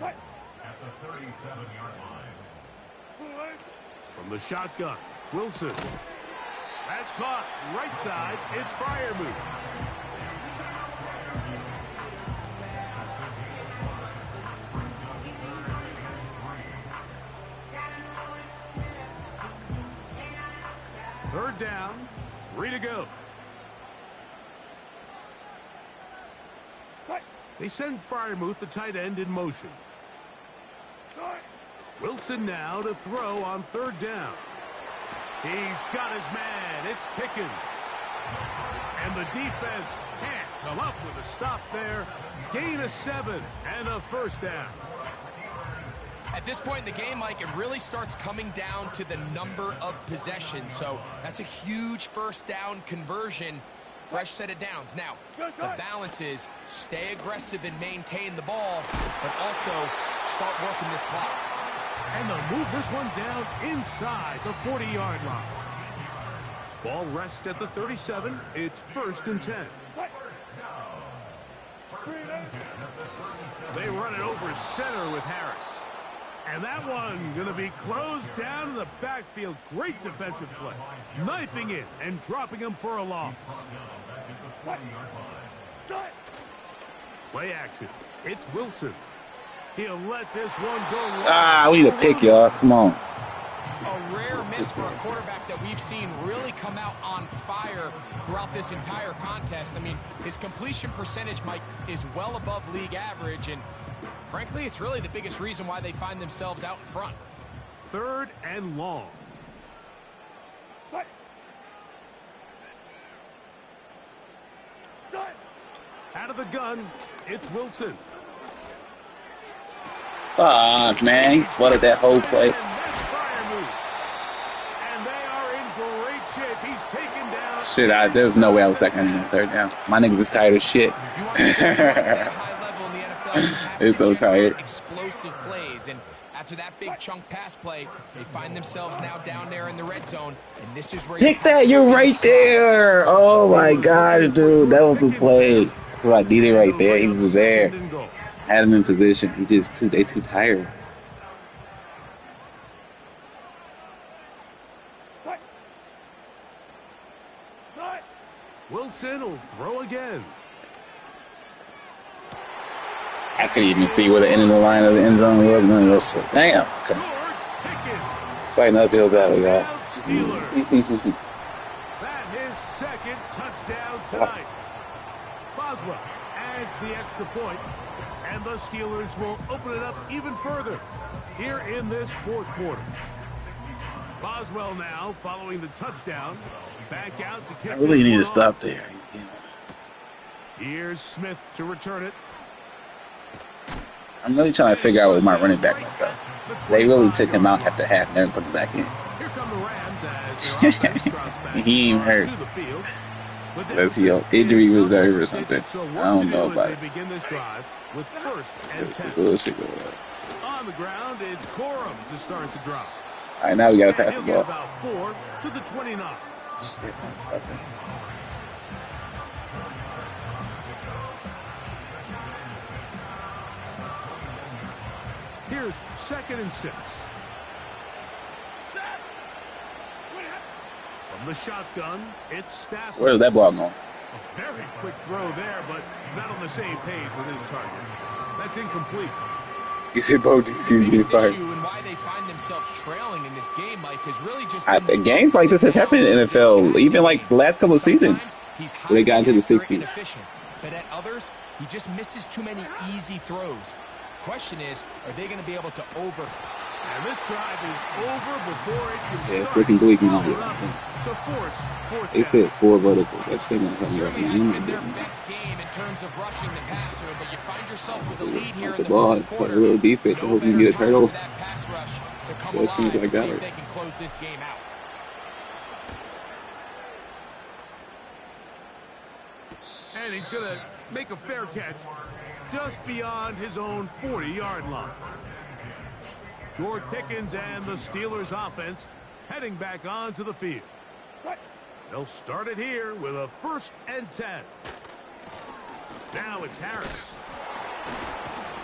9 at the 37-yard line. From the shotgun, Wilson. That's caught. Right side, it's Freiermuth. Third down, 3 to go. They send Freiermuth, the tight end, in motion. Wilson now to throw on 3rd down. He's got his man. It's Pickens. And the defense can't come up with a stop there. Gain of 7 and a 1st down. At this point in the game, Mike, it really starts coming down to the number of possessions. So that's a huge 1st down conversion. Fresh set of downs. Now, the balance is stay aggressive and maintain the ball, but also start working this clock. And they'll move this one down inside the 40-yard line. Ball rests at the 37. It's 1st and 10. They run it over center with Harris. And that one going to be closed down in the backfield. Great defensive play. Knifing it and dropping him for a loss. Play action. It's Wilson. He'll let this one go long. We need a pick, y'all. Come on. a rare miss for a quarterback that we've seen really come out on fire throughout this entire contest. I mean, his completion percentage, Mike, is well above league average, and frankly, it's really the biggest reason why they find themselves out in front. 3rd and long. Out of the gun, it's Wilson. Fuck, man. He flooded that whole play. And they are in great shape. He's taken down. Shit, there's no way I was second in the 3rd down. My niggas is tired as shit. It's so tired. Explosive plays, and after that big chunk pass play, they find themselves now down there in the red zone, and this is where pick that. You're right there. Oh my god, dude, that was the play. Well, I did it right there. He was there. Had him in position. They too tired. Wilson will throw again. I couldn't even see where the end of the line of the end zone was. None of those shit. Damn. Okay. Fighting uphill battle, y'all. That his 2nd touchdown tonight. Boswell adds the extra point, and the Steelers will open it up even further here in this 4th quarter. Boswell now following the touchdown. Back out to catch. I really need to stop there. Here's Smith to return it. I'm really trying to figure out what my running back went, though. They really took him out after half and never put him back in. Here come the Rams as their offense drops back he ain't hurt. to the field. Unless he injury reserve or something. I don't know about it. They begin this drive with 1st and It's 10. bullshit going on. On the ground, it's Corum to start the drive. All right, now we got to pass the He'll ball. get about 4 to the 29. Shit. Okay. Here's 2nd and 6. From the shotgun, it's Stafford. Where's that ball going? A very quick throw there, but not on the same page with his target. That's incomplete. He said Bo DC get fired. And why they find themselves trailing in this game, Mike, has really just games like this have happened in the NFL, even like the last couple of seasons, when they got into the 60s. But at others, he just misses too many easy throws. Question is, are they going to be able to over? And this drive is over before it can Yeah, start. freaking bleak me. To force 4th They down. said 4 vertical. That's still going to come Certainly up. hasn't been their best game in terms of rushing the passer, but you find yourself with a lead here in The the ball, 4th put a quarter. little defense. I hope you get a turtle. That pass rush to come Yeah, it seems alive like and that see if right. they can close this game out. And he's going to make a fair catch just beyond his own 40-yard line. George Pickens and the Steelers offense heading back onto the field. They'll start it here with a 1st and 10. Now it's Harris.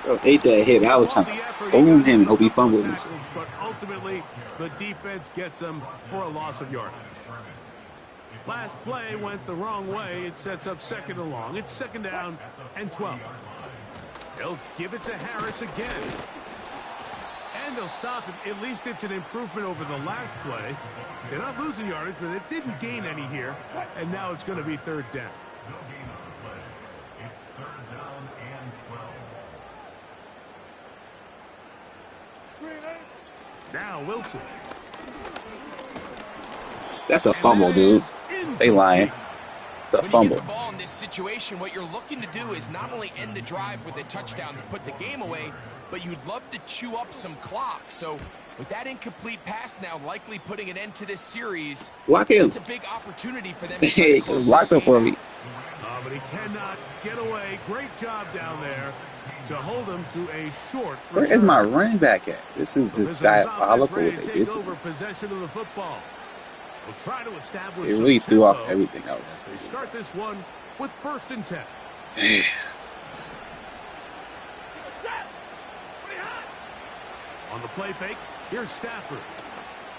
Bro, ate that hit. I was trying to boom him and hope he fumbled. But ultimately, the defense gets him for a loss of yardage. Last play went the wrong way. It sets up 2nd and long. It's 2nd down and 12. They'll give it to Harris again. And they'll stop it. At least it's an improvement over the last play. They're not losing yardage, but it didn't gain any here. And now it's going to be 3rd down. No gain on the play. It's 3rd down and 12. Now Wilson. That's a fumble, dude. They lying. It's a When you fumble. get the ball in this situation, what you're looking to do is not only end the drive with a touchdown to put the game away, but you'd love to chew up some clock. So with that incomplete pass now likely putting an end to this series, Block him. it's a big opportunity for them to try He to close blocked this him for game me. But he cannot get away. Great job down there to hold him to a short Where is return. my running back at? This is The just Visitors' diabolical offense ready what to they did take to over me. possession of the football. We'll try to establish It some really threw off tempo everything else. as they start this one with 1st and 10. On the play fake, here's Stafford.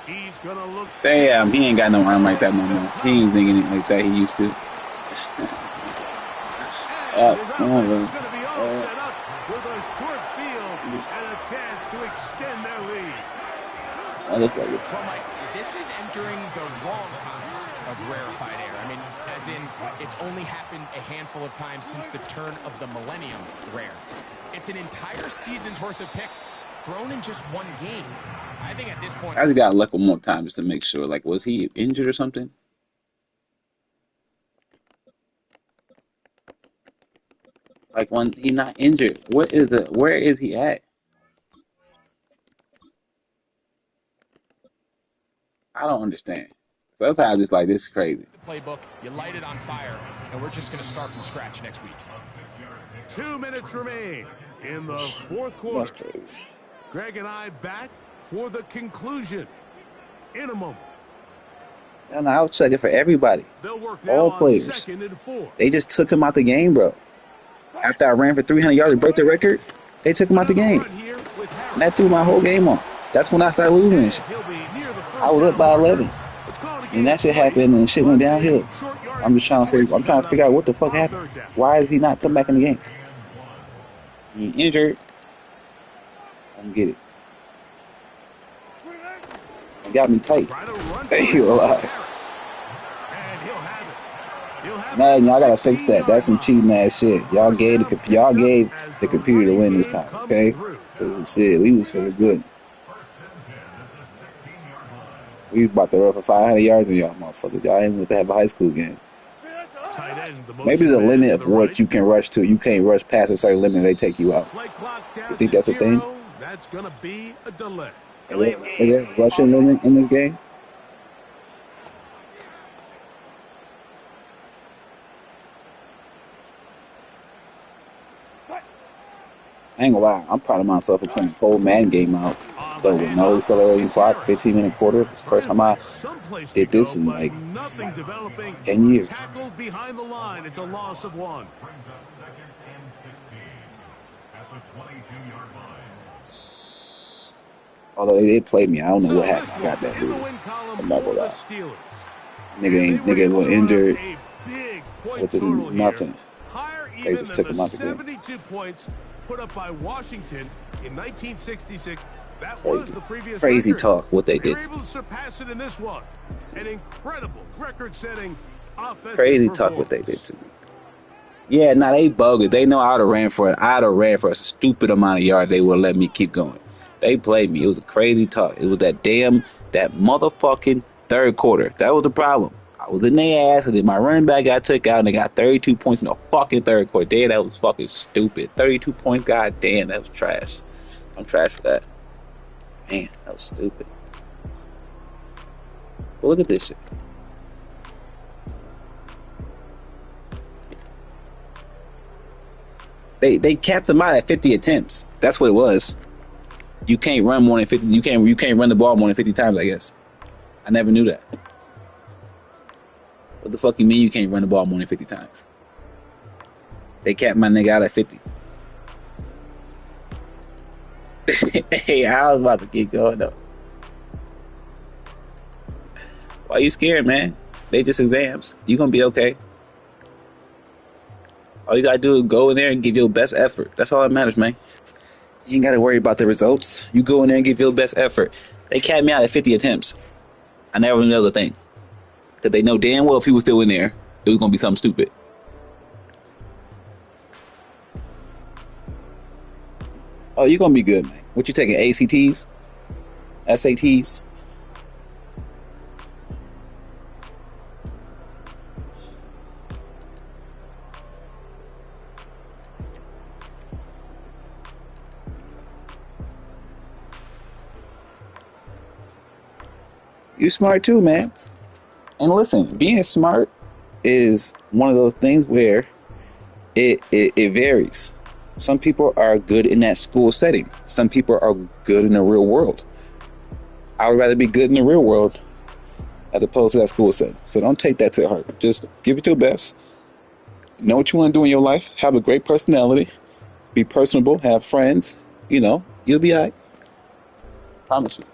He's going to look. Damn, he ain't got no arm like that no more. He ain't thinking it like that he used to. And his offense is going to be all set up with a short field and a chance to extend their lead. I look like this. Well, Mike, this is entering the wrong kind of rarefied air. I mean, as in, it's only happened a handful of times since the turn of the millennium rare. It's an entire season's worth of picks thrown in just one game. I think at this point, I just gotta look one more time just to make sure. Like, was he injured or something? Like, when he not injured, what is the? Where is he at? I don't understand. Sometimes it's like this is crazy. the playbook, you light it on fire, and we're just going to start from scratch next week. 2 minutes remain in the fourth quarter. That's crazy. Greg and I back for the conclusion in a moment. And I was checking for everybody. They'll work now All on players. 2nd and 4. They just took him out the game, bro. After I ran for 300 yards and broke the record, they took him out the game. And that threw my whole game off. That's when I started losing and shit. I was up by 11. And that shit happened and shit went downhill. I'm just trying to say, I'm trying to figure out what the fuck happened. Why did he not come back in the game? He injured. I don't get it. It got me tight. Thank you a lot. Man, y'all gotta fix that. That's some cheating ass shit. Y'all gave the computer to win this time, okay? Cause shit, we was feeling good. We was about to run for 500 yards on y'all motherfuckers. Y'all ain't with to have a high school game. Maybe there's a limit of what you can rush to. You can't rush past a certain limit, they take you out. You think that's a thing? That's gonna be a delay. Is there a rushing limit in this game? I ain't gonna lie, I'm proud of myself for playing a cold Madden game out, but with no accelerating clock, 15-minute quarter. It's the first time I did this in like 10 years. Tackled behind the line. It's a loss of 1. Brings up 2nd and 16 at the 22-yard line. Although they did play me, I don't know what happened. I got that in the dude. win column I'm not for gonna the lie. Steelers. Nigga was injured A big point with total nothing. here. Higher They even just than took him the out the game. 72 points put up by Washington in 1966. That Crazy. was the previous Crazy record. talk, what they They were did. able to surpass it in this one. An incredible record-setting offensive Crazy talk what they did to me. Yeah, nah, they bogus. They know I'd have ran for a stupid amount of yards. They would let me keep going. They played me. It was a crazy talk. It was that motherfucking third quarter. That was the problem. I was in their ass, and then my running back got took out, and they got 32 points in the fucking third quarter. Damn, that was fucking stupid. 32 points, god damn, that was trash. I'm trash for that. Man, that was stupid. But look at this shit. They capped them out at 50 attempts. That's what it was. You can't run more than 50. You can't run the ball more than 50 times, I guess. I never knew that. What the fuck you mean you can't run the ball more than 50 times? They capped my nigga out at 50. Hey, I was about to keep going though. Why you scared, man? They just exams. You gonna be okay. All you gotta do is go in there and give your best effort. That's all that matters, man. You ain't gotta worry about the results. You go in there and give your best effort. They capped me out at 50 attempts. I never knew the thing. Because they know damn well if he was still in there, it was gonna be something stupid. Oh, you're gonna be good, man. What you taking? ACTs? SATs? You smart too, man. And listen, being smart is one of those things where it varies. Some people are good in that school setting. Some people are good in the real world. I would rather be good in the real world as opposed to that school setting. So don't take that to heart. Just give it your best. Know what you want to do in your life. Have a great personality. Be personable. Have friends. You know, you'll be all right. Promise you.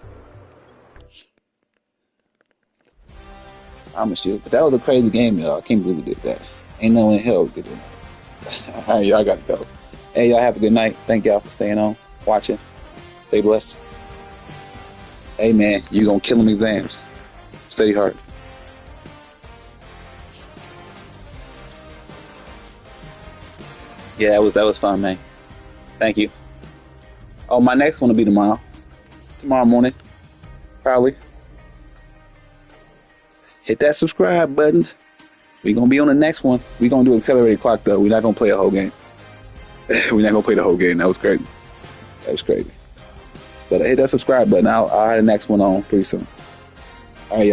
Promise you. But that was a crazy game, y'all. I can't believe we did that. Ain't no in hell we did that. All right, y'all got to go. Hey, y'all have a good night. Thank y'all for staying on, watching. Stay blessed. Hey man, you gonna kill them exams. Study hard. Yeah, that was fun, man. Thank you. Oh, my next one will be tomorrow. Tomorrow morning, probably. Hit that subscribe button. We're gonna be on the next one. We're gonna do accelerated clock though. We're not gonna play a whole game. We're not gonna play the whole game. That was crazy. That was crazy. But hit that subscribe button. I'll have the next one on pretty soon.